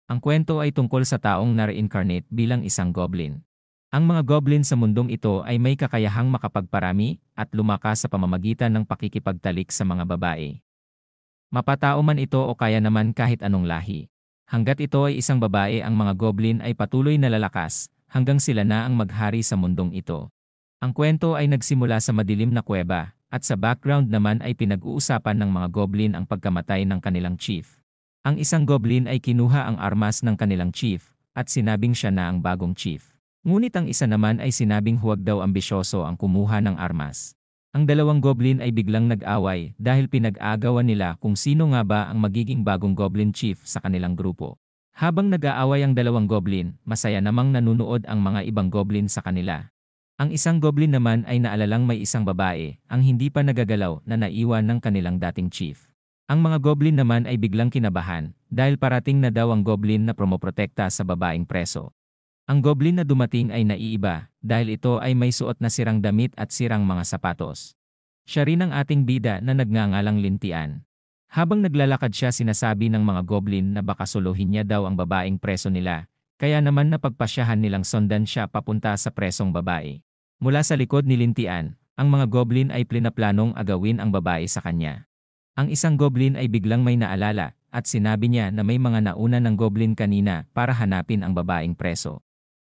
Ang kwento ay tungkol sa taong na-reincarnate bilang isang goblin. Ang mga goblin sa mundong ito ay may kakayahang makapagparami at lumakas sa pamamagitan ng pakikipagtalik sa mga babae. Mapatao man ito o kaya naman kahit anong lahi. Hanggat ito ay isang babae, ang mga goblin ay patuloy na lalakas hanggang sila na ang maghari sa mundong ito. Ang kwento ay nagsimula sa madilim na kuweba, at sa background naman ay pinag-uusapan ng mga goblin ang pagkamatay ng kanilang chief. Ang isang goblin ay kinuha ang armas ng kanilang chief, at sinabing siya na ang bagong chief. Ngunit ang isa naman ay sinabing huwag daw ambisyoso ang kumuha ng armas. Ang dalawang goblin ay biglang nag-away dahil pinag-aagawan nila kung sino nga ba ang magiging bagong goblin chief sa kanilang grupo. Habang nag-aaway ang dalawang goblin, masaya namang nanunood ang mga ibang goblin sa kanila. Ang isang goblin naman ay naalalang may isang babae, ang hindi pa nagagalaw na naiwan ng kanilang dating chief. Ang mga goblin naman ay biglang kinabahan, dahil parating na daw ang goblin na promoprotekta sa babaeng preso. Ang goblin na dumating ay naiiba, dahil ito ay may suot na sirang damit at sirang mga sapatos. Siya rin ang ating bida na nagngangalang Lintian. Habang naglalakad siya, sinasabi ng mga goblin na baka suluhin niya daw ang babaeng preso nila. Kaya naman napagpasyahan nilang sundan siya papunta sa presong babae. Mula sa likod ni Lintian, ang mga goblin ay plinaplanong agawin ang babae sa kanya. Ang isang goblin ay biglang may naalala at sinabi niya na may mga nauna ng goblin kanina para hanapin ang babaeng preso.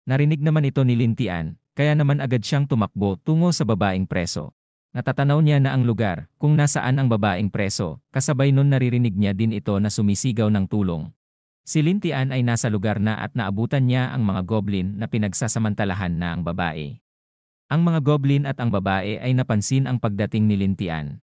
Narinig naman ito ni Lintian, kaya naman agad siyang tumakbo tungo sa babaeng preso. Natatanaw niya na ang lugar kung nasaan ang babaeng preso, kasabay nun naririnig niya din ito na sumisigaw ng tulong. Si Lintian ay nasa lugar na at naabutan niya ang mga goblin na pinagsasamantalahan na ang babae. Ang mga goblin at ang babae ay napansin ang pagdating ni Lintian.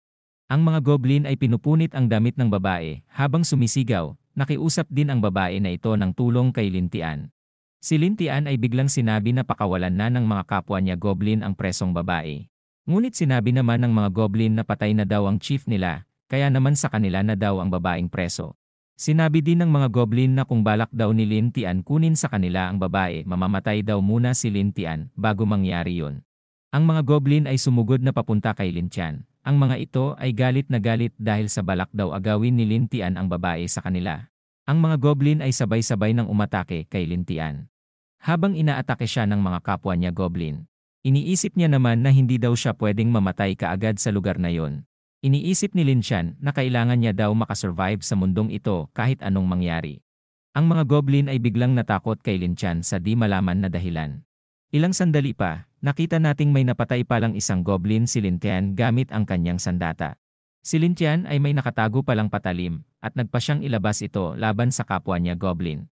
Ang mga goblin ay pinupunit ang damit ng babae habang sumisigaw, nakiusap din ang babae na ito ng tulong kay Lintian. Si Lintian ay biglang sinabi na pakawalan na ng mga kapwa niya goblin ang presong babae. Ngunit sinabi naman ng mga goblin na patay na daw ang chief nila, kaya naman sa kanila na daw ang babaeng preso. Sinabi din ng mga goblin na kung balak daw ni Lintian kunin sa kanila ang babae, mamamatay daw muna si Lintian bago mangyari yun. Ang mga goblin ay sumugod na papunta kay Lintian. Ang mga ito ay galit na galit dahil sa balak daw agawin ni Lintian ang babae sa kanila. Ang mga goblin ay sabay-sabay nang umatake kay Lintian. Habang inaatake siya ng mga kapwa niya goblin, iniisip niya naman na hindi daw siya pwedeng mamatay kaagad sa lugar na yon. Iniisip ni Lintian na kailangan niya daw makasurvive sa mundong ito kahit anong mangyari. Ang mga goblin ay biglang natakot kay Lintian sa di malaman na dahilan. Ilang sandali pa, nakita nating may napatay palang isang goblin si Lintian gamit ang kanyang sandata. Si Lintian ay may nakatago palang patalim at nagpa siyang ilabas ito laban sa kapwa niya goblin.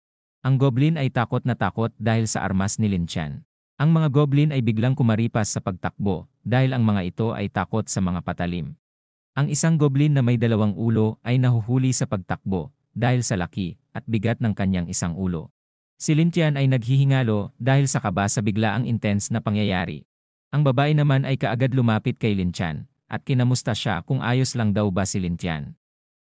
Ang goblin ay takot na takot dahil sa armas ni Lintian. Ang mga goblin ay biglang kumaripas sa pagtakbo dahil ang mga ito ay takot sa mga patalim. Ang isang goblin na may dalawang ulo ay nahuhuli sa pagtakbo dahil sa laki at bigat ng kanyang isang ulo. Si Lintian ay naghihingalo dahil sa kaba sa biglaang intense na pangyayari. Ang babae naman ay kaagad lumapit kay Lintian at kinamusta siya kung ayos lang daw ba si Lintian.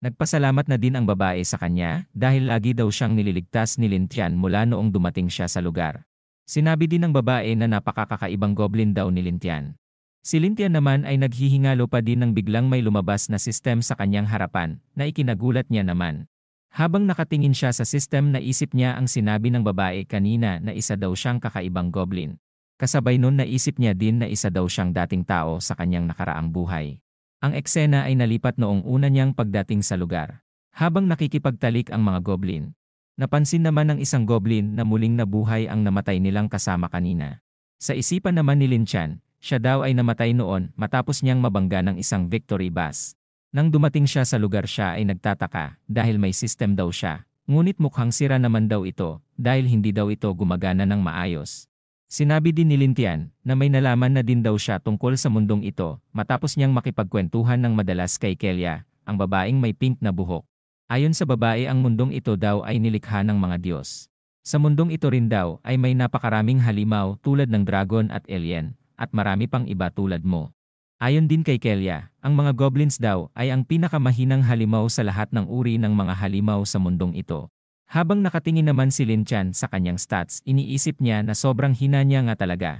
Nagpasalamat na din ang babae sa kanya dahil lagi daw siyang nililigtas ni Lintian mula noong dumating siya sa lugar. Sinabi din ng babae na napakakakaibang goblin daw ni Lintian. Si Lintian naman ay naghihingalo pa din nang biglang may lumabas na sistem sa kanyang harapan na ikinagulat niya naman. Habang nakatingin siya sa sistem, naisip niya ang sinabi ng babae kanina na isa daw siyang kakaibang goblin. Kasabay nun naisip niya din na isa daw siyang dating tao sa kanyang nakaraang buhay. Ang eksena ay nalipat noong una niyang pagdating sa lugar. Habang nakikipagtalik ang mga goblin, napansin naman ng isang goblin na muling nabuhay ang namatay nilang kasama kanina. Sa isipan naman ni Lintian, siya daw ay namatay noon matapos niyang mabangga ng isang victory bus. Nang dumating siya sa lugar, siya ay nagtataka dahil may system daw siya. Ngunit mukhang sira naman daw ito dahil hindi daw ito gumagana ng maayos. Sinabi din ni Lintian na may nalaman na din daw siya tungkol sa mundong ito matapos niyang makipagkwentuhan ng madalas kay Kelia, ang babaeng may pink na buhok. Ayon sa babae, ang mundong ito daw ay nilikha ng mga Diyos. Sa mundong ito rin daw ay may napakaraming halimaw tulad ng dragon at alien, at marami pang iba tulad mo. Ayon din kay Kelia, ang mga goblins daw ay ang pinakamahinang halimaw sa lahat ng uri ng mga halimaw sa mundong ito. Habang nakatingin naman si Lintian sa kanyang stats, iniisip niya na sobrang hina niya nga talaga.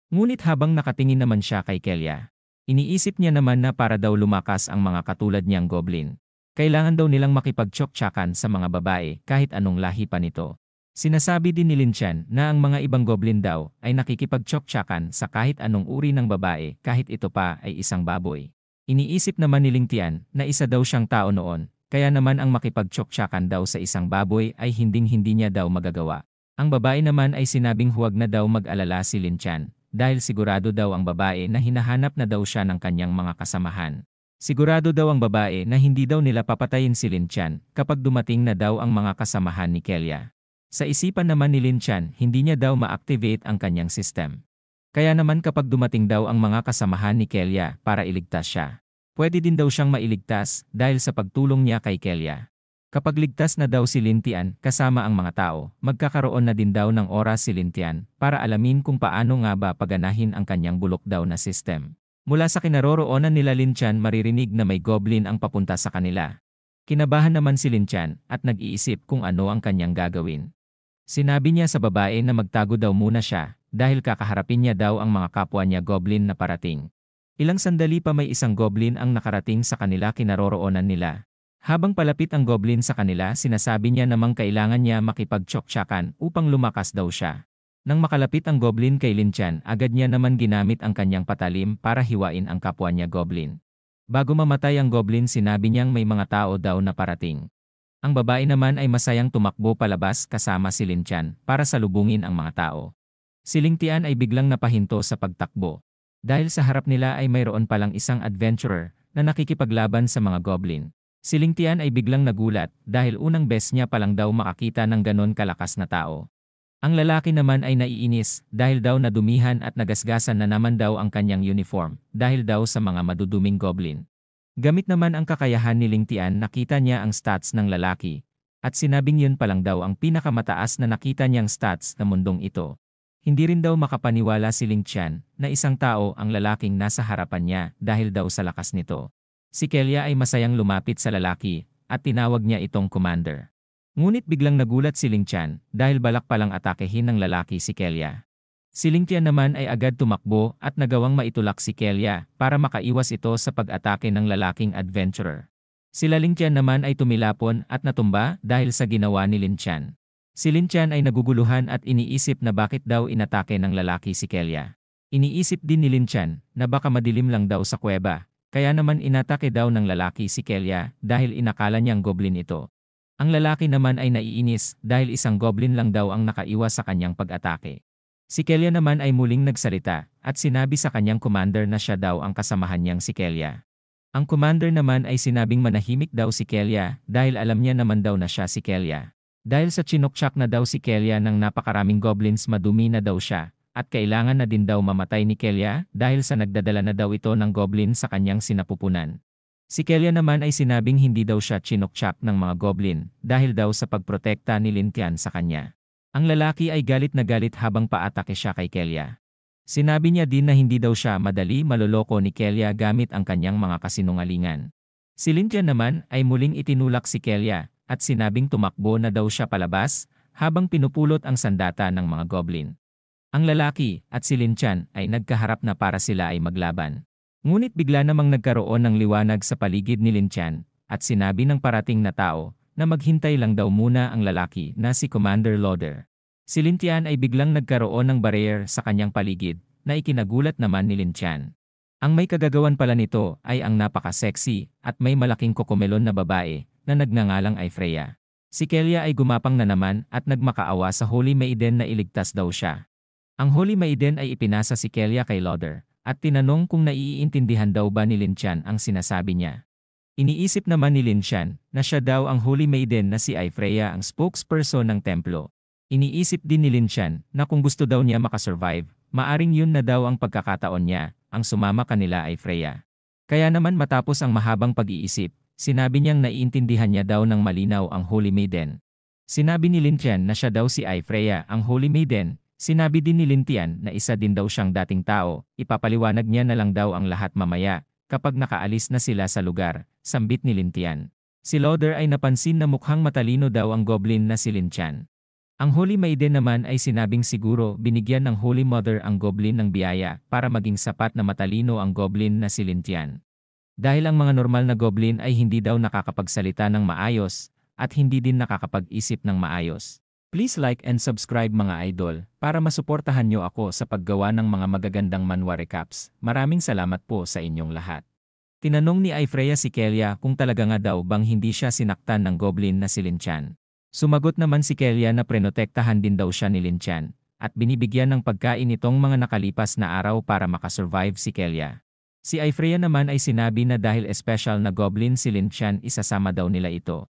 Ngunit habang nakatingin naman siya kay Kelia, iniisip niya naman na para daw lumakas ang mga katulad niyang goblin. Kailangan daw nilang makipagtsoktsakan sa mga babae kahit anong lahi pa nito. Sinasabi din ni Lin Chan na ang mga ibang goblin daw ay nakikipagtsoktsakan sa kahit anong uri ng babae kahit ito pa ay isang baboy. Iniisip naman ni Ling Tian na isa daw siyang tao noon, kaya naman ang makipagtsoktsakan daw sa isang baboy ay hinding-hindi niya daw magagawa. Ang babae naman ay sinabing huwag na daw mag-alala si Lin Chan dahil sigurado daw ang babae na hinahanap na daw siya ng kanyang mga kasamahan. Sigurado daw ang babae na hindi daw nila papatayin si Lin Chan kapag dumating na daw ang mga kasamahan ni Kelia. Sa isipan naman ni Lin Chan, hindi niya daw ma-activate ang kanyang system. Kaya naman kapag dumating daw ang mga kasamahan ni Kelia para iligtas siya, pwede din daw siyang mailigtas dahil sa pagtulong niya kay Kelia. Kapag ligtas na daw si Lin Tian kasama ang mga tao, magkakaroon na din daw ng oras si Lin Tian para alamin kung paano nga ba paganahin ang kanyang bulok daw na system. Mula sa kinaroroonan nila Lin Chan maririnig na may goblin ang papunta sa kanila. Kinabahan naman si Lin Chan at nag-iisip kung ano ang kanyang gagawin. Sinabi niya sa babae na magtago daw muna siya dahil kakaharapin niya daw ang mga kapwa niya goblin na parating. Ilang sandali pa may isang goblin ang nakarating sa kanila kinaroroonan nila. Habang palapit ang goblin sa kanila, sinasabi niya namang kailangan niya makipagtsoktsakan upang lumakas daw siya. Nang makalapit ang goblin kay Lin Chan, agad niya naman ginamit ang kanyang patalim para hiwain ang kapwa niya goblin. Bago mamatay ang goblin, sinabi niyang may mga tao daw na parating. Ang babae naman ay masayang tumakbo palabas kasama si Lin Chan para salubungin ang mga tao. Si Ling Tian ay biglang napahinto sa pagtakbo. Dahil sa harap nila ay mayroon palang isang adventurer na nakikipaglaban sa mga goblin. Si Ling Tian ay biglang nagulat dahil unang beses niya palang daw makakita ng ganon kalakas na tao. Ang lalaki naman ay naiinis dahil daw nadumihan at nagasgasan na naman daw ang kanyang uniform dahil daw sa mga maduduming goblin. Gamit naman ang kakayahan ni Ling Tian, nakita niya ang stats ng lalaki, at sinabing yun palang daw ang pinakamataas na nakita niyang stats na mundong ito. Hindi rin daw makapaniwala si Ling Tian na isang tao ang lalaking nasa harapan niya dahil daw sa lakas nito. Si Kelia ay masayang lumapit sa lalaki at tinawag niya itong commander. Ngunit biglang nagulat si Ling Tian dahil balak palang atakehin ng lalaki si Kelia. Si Ling Tian naman ay agad tumakbo at nagawang maitulak si Kelia para makaiwas ito sa pag-atake ng lalaking adventurer. Sila Ling Tian naman ay tumilapon at natumba dahil sa ginawa ni Lin Chan. Si Lin Chan ay naguguluhan at iniisip na bakit daw inatake ng lalaki si Kelia. Iniisip din ni Lin Chan na baka madilim lang daw sa kuweba, kaya naman inatake daw ng lalaki si Kelia dahil inakala niyang goblin ito. Ang lalaki naman ay naiinis dahil isang goblin lang daw ang nakaiwas sa kanyang pag-atake. Si Kelia naman ay muling nagsalita at sinabi sa kanyang commander na siya daw ang kasamahan niyang si Kelia. Ang commander naman ay sinabing manahimik daw si Kelia dahil alam niya naman daw na siya si Kelia. Dahil sa chinokchak na daw si Kelia ng napakaraming goblins, madumi na daw siya at kailangan na din daw mamatay ni Kelia dahil sa nagdadala na daw ito ng goblin sa kanyang sinapupunan. Si Kelia naman ay sinabing hindi daw siya chinokchak ng mga goblin dahil daw sa pagprotekta ni Lin Tian sa kanya. Ang lalaki ay galit na galit habang paatake siya kay Kelia. Sinabi niya din na hindi daw siya madali maloloko ni Kelia gamit ang kanyang mga kasinungalingan. Si Lin Tian naman ay muling itinulak si Kelia at sinabing tumakbo na daw siya palabas habang pinupulot ang sandata ng mga goblin. Ang lalaki at si Lin Tian ay nagkaharap na para sila ay maglaban. Ngunit bigla namang nagkaroon ng liwanag sa paligid ni Lin Tian at sinabi ng parating na tao na maghintay lang daw muna ang lalaki na si Commander Loader. Si Lin Tian ay biglang nagkaroon ng barrier sa kanyang paligid na ikinagulat naman ni Lin Tian. Ang may kagagawan pala nito ay ang napaka-sexy at may malaking kokomelon na babae na nagngangalang ay Freya. Si Kelia ay gumapang na naman at nagmakaawa sa Holy Maiden na iligtas daw siya. Ang Holy Maiden ay ipinasa si Kelia kay Loader at tinanong kung naiintindihan daw ba ni Lin Tian ang sinasabi niya. Iniisip naman ni Lin Tian na siya daw ang Holy Maiden na si Freya ang spokesperson ng templo. Iniisip din ni Lin Tian na kung gusto daw niya makasurvive, maaring yun na daw ang pagkakataon niya, ang sumama kanila ay Freya. Kaya naman matapos ang mahabang pag-iisip, sinabi niyang naiintindihan niya daw ng malinaw ang Holy Maiden. Sinabi ni Lin Tian na siya daw si Freya ang Holy Maiden. Sinabi din ni Lin Tian na isa din daw siyang dating tao, ipapaliwanag niya na lang daw ang lahat mamaya. Kapag nakaalis na sila sa lugar, sambit ni Lin Tian. Si Loader ay napansin na mukhang matalino daw ang goblin na si Lin Tian. Ang Holy Maiden naman ay sinabing siguro binigyan ng Holy Mother ang goblin ng biyaya para maging sapat na matalino ang goblin na si Lin Tian. Dahil ang mga normal na goblin ay hindi daw nakakapagsalita ng maayos, at hindi din nakakapag-isip ng maayos. Please like and subscribe mga idol, para masuportahan nyo ako sa paggawa ng mga magagandang manhwa recaps. Maraming salamat po sa inyong lahat. Tinanong ni Aifreya si Kelia kung talaga nga daw bang hindi siya sinaktan ng goblin na si Linchan. Sumagot naman si Kelia na prenotektahan din daw siya ni Linchan, at binibigyan ng pagkain itong mga nakalipas na araw para makasurvive si Kelia. Si Aifreya naman ay sinabi na dahil espesyal na goblin si Linchan, isasama daw nila ito.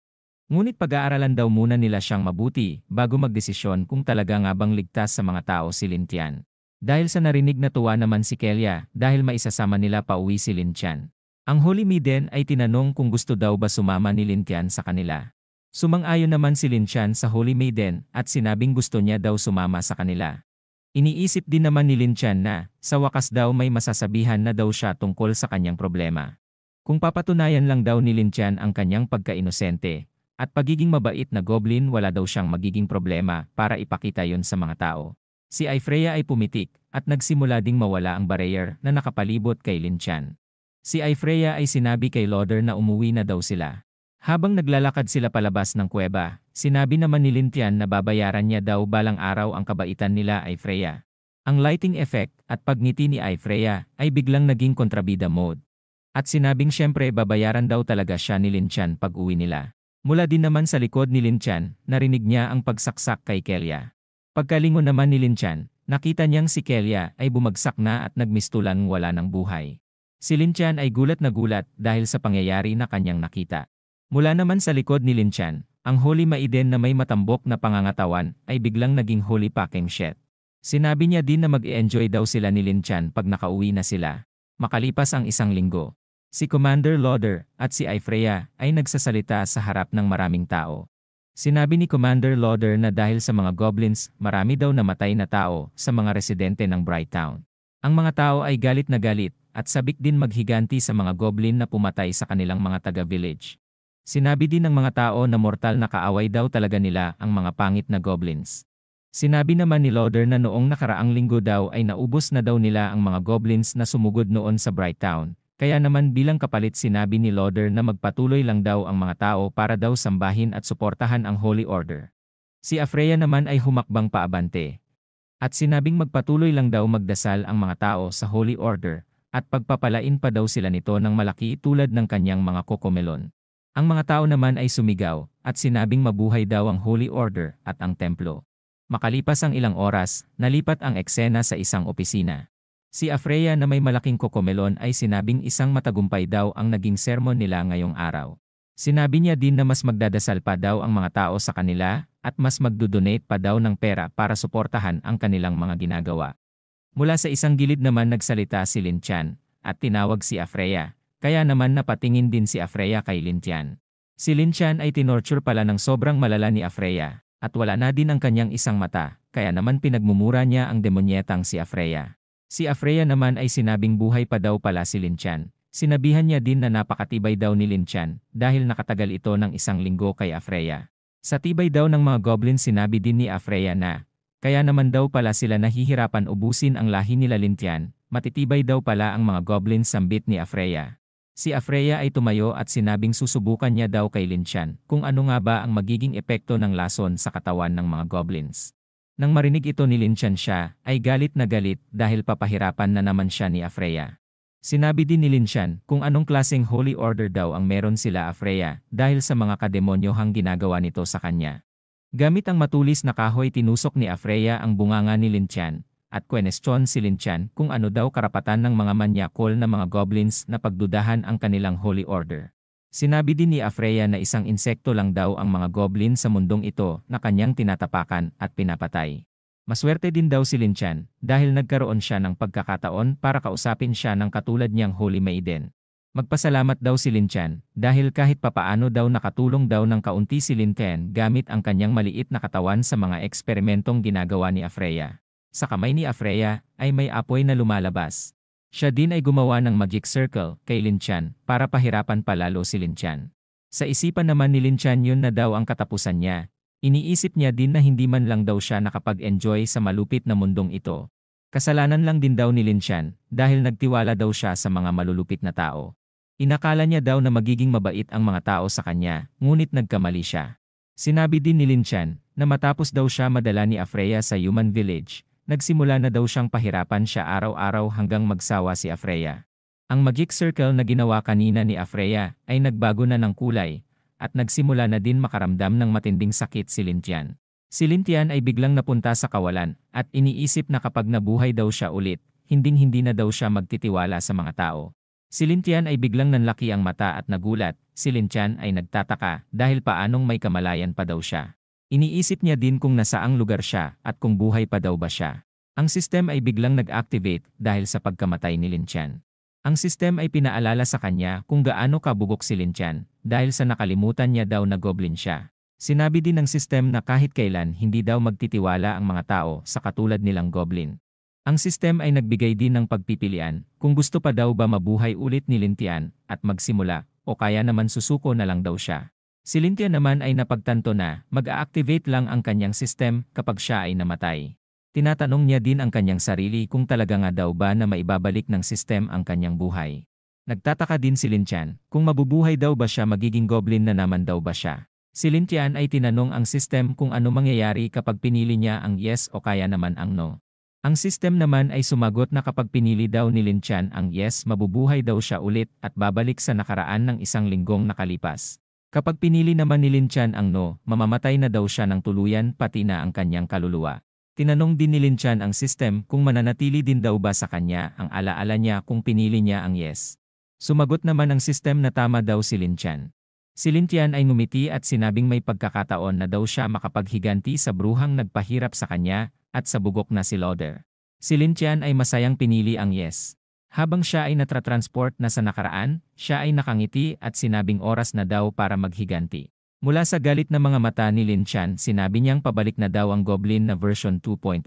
Ngunit pag-aaralan daw muna nila siyang mabuti bago magdesisyon kung talaga nga bang ligtas sa mga tao si Linchan. Dahil sa narinig na tuwa naman si Kelia dahil maisasama nila pauwi si Linchan. Ang Holy Maiden ay tinanong kung gusto daw ba sumama ni Linchan sa kanila. Sumang-ayon naman si Linchan sa Holy Maiden at sinabing gusto niya daw sumama sa kanila. Iniisip din naman ni Linchan na, sa wakas daw may masasabihan na daw siya tungkol sa kanyang problema. Kung papatunayan lang daw ni Linchan ang kanyang pagka-inosente, at pagiging mabait na goblin, wala daw siyang magiging problema para ipakita yon sa mga tao. Si Aifreya ay pumitik, at nagsimula ding mawala ang barrier na nakapalibot kay Linchan. Si Aifreya ay sinabi kay Loder na umuwi na daw sila. Habang naglalakad sila palabas ng kuweba, sinabi naman ni Linchan na babayaran niya daw balang araw ang kabaitan nila Aifreya. Ang lighting effect at pagngiti ni Aifreya ay biglang naging kontrabida mode. At sinabing syempre babayaran daw talaga siya ni Linchan pag uwi nila. Mula din naman sa likod ni Linchan, narinig niya ang pagsaksak kay Kelia. Pagkalingon naman ni Linchan, nakita niyang si Kelia ay bumagsak na at nagmistulang wala ng buhay. Si Linchan ay gulat na gulat dahil sa pangyayari na kanyang nakita. Mula naman sa likod ni Linchan, ang Holy Maiden na may matambok na pangangatawan ay biglang naging Holy Packing Shit. Sinabi niya din na mag-e-enjoy daw sila ni Linchan pag nakauwi na sila. Makalipas ang isang linggo, si Commander Loder at si Aifreya ay nagsasalita sa harap ng maraming tao. Sinabi ni Commander Loder na dahil sa mga goblins, marami daw namatay na tao sa mga residente ng Bright Town. Ang mga tao ay galit na galit at sabik din maghiganti sa mga goblin na pumatay sa kanilang mga taga-village. Sinabi din ng mga tao na mortal na kaaway daw talaga nila ang mga pangit na goblins. Sinabi naman ni Loder na noong nakaraang linggo daw ay naubos na daw nila ang mga goblins na sumugod noon sa Bright Town. Kaya naman bilang kapalit sinabi ni Loder na magpatuloy lang daw ang mga tao para daw sambahin at suportahan ang Holy Order. Si Aifreya naman ay humakbang paabante. At sinabing magpatuloy lang daw magdasal ang mga tao sa Holy Order at pagpapalain pa daw sila nito ng malaki tulad ng kanyang mga kokomelon. Ang mga tao naman ay sumigaw at sinabing mabuhay daw ang Holy Order at ang templo. Makalipas ang ilang oras, nalipat ang eksena sa isang opisina. Si Aifreya na may malaking kokomelon ay sinabing isang matagumpay daw ang naging sermon nila ngayong araw. Sinabi niya din na mas magdadasal pa daw ang mga tao sa kanila at mas magdodonate pa daw ng pera para suportahan ang kanilang mga ginagawa. Mula sa isang gilid naman nagsalita si Linchan at tinawag si Aifreya. Kaya naman napatingin din si Aifreya kay Linchan. Si Linchan ay tinorture pala ng sobrang malala ni Aifreya, at wala na din ang kanyang isang mata, kaya naman pinagmumura niya ang demonyetang si Aifreya. Si Aifreya naman ay sinabing buhay pa daw pala si Linchan. Sinabihan niya din na napakatibay daw ni Linchan, dahil nakatagal ito ng isang linggo kay Aifreya. Sa tibay daw ng mga goblin sinabi din ni Aifreya na, kaya naman daw pala sila nahihirapan ubusin ang lahi nila Linchan, matitibay daw pala ang mga goblin sambit ni Aifreya. Si Aifreya ay tumayo at sinabing susubukan niya daw kay Linchan kung ano nga ba ang magiging epekto ng lason sa katawan ng mga goblins. Nang marinig ito ni Linchan siya ay galit na galit dahil papahirapan na naman siya ni Aifreya. Sinabi din ni Linchan kung anong klaseng Holy Order daw ang meron sila Aifreya dahil sa mga kademonyohang ginagawa nito sa kanya. Gamit ang matulis na kahoy tinusok ni Aifreya ang bunganga ni Linchan. At kwenestyon si Linchan kung ano daw karapatan ng mga manyakol na mga goblins na pagdudahan ang kanilang Holy Order. Sinabi din ni Aifreya na isang insekto lang daw ang mga goblin sa mundong ito na kanyang tinatapakan at pinapatay. Maswerte din daw si Linchan dahil nagkaroon siya ng pagkakataon para kausapin siya ng katulad niyang Holy Maiden. Magpasalamat daw si Linchan dahil kahit papaano daw nakatulong daw ng kaunti si Linchan gamit ang kanyang maliit na katawan sa mga eksperimentong ginagawa ni Aifreya. Sa kamay ni Aifreya ay may apoy na lumalabas. Siya din ay gumawa ng magic circle kay Linchan para pahirapan palalo si Linchan. Sa isipan naman ni Linchan yun na daw ang katapusan niya. Iniisip niya din na hindi man lang daw siya nakapag-enjoy sa malupit na mundong ito. Kasalanan lang din daw ni Linchan dahil nagtiwala daw siya sa mga malulupit na tao. Inakala niya daw na magiging mabait ang mga tao sa kanya, ngunit nagkamali siya. Sinabi din ni Lin Chan na matapos daw siya madala ni Afreya sa Human Village, nagsimula na daw siyang pahirapan siya araw-araw hanggang magsawa si Afreya. Ang magic circle na ginawa kanina ni Afreya ay nagbago na ng kulay, at nagsimula na din makaramdam ng matinding sakit si Lin Tian. Si Lin Tian ay biglang napunta sa kawalan, at iniisip na kapag nabuhay daw siya ulit, hinding-hindi na daw siya magtitiwala sa mga tao. Si Lin Tian ay biglang nanlaki ang mata at nagulat. Si Lin Tian ay nagtataka dahil paanong may kamalayan pa daw siya. Iniisip niya din kung nasaang lugar siya at kung buhay pa daw ba siya. Ang sistem ay biglang nag-activate dahil sa pagkamatay ni Lin Tian. Ang sistem ay pinaalala sa kanya kung gaano kabugok si Lin Tian dahil sa nakalimutan niya daw na goblin siya. Sinabi din ng sistem na kahit kailan hindi daw magtitiwala ang mga tao sa katulad nilang goblin. Ang sistem ay nagbigay din ng pagpipilian kung gusto pa daw ba mabuhay ulit ni Lin Tian at magsimula o kaya naman susuko na lang daw siya. Si Lin Tian naman ay napagtanto na mag-a-activate lang ang kanyang sistem kapag siya ay namatay. Tinatanong niya din ang kanyang sarili kung talaga nga daw ba na maibabalik ng sistem ang kanyang buhay. Nagtataka din si Lin Tian kung mabubuhay daw ba siya, magiging goblin na naman daw ba siya. Si Lin Tian ay tinanong ang sistem kung ano mangyayari kapag pinili niya ang yes o kaya naman ang no. Ang sistem naman ay sumagot na kapag pinili daw ni Lin Tian ang yes, mabubuhay daw siya ulit at babalik sa nakaraan ng 1 linggong nakalipas. Kapag pinili naman ni Lin Tian ang no, mamamatay na daw siya ng tuluyan pati na ang kanyang kaluluwa. Tinanong din ni Lin Tian ang sistem kung mananatili din daw ba sa kanya ang alaala niya kung pinili niya ang yes. Sumagot naman ang sistem na tama daw si Lin Tian. Si Lin Tian ay ngumiti at sinabing may pagkakataon na daw siya makapaghiganti sa bruhang nagpahirap sa kanya at sa bugok na si Loder. Si Lin Tian ay masayang pinili ang yes. Habang siya ay natransport na sa nakaraan, siya ay nakangiti at sinabing oras na daw para maghiganti. Mula sa galit na mga mata ni Lin Tian, sinabi niyang pabalik na daw ang Goblin na version 2.0.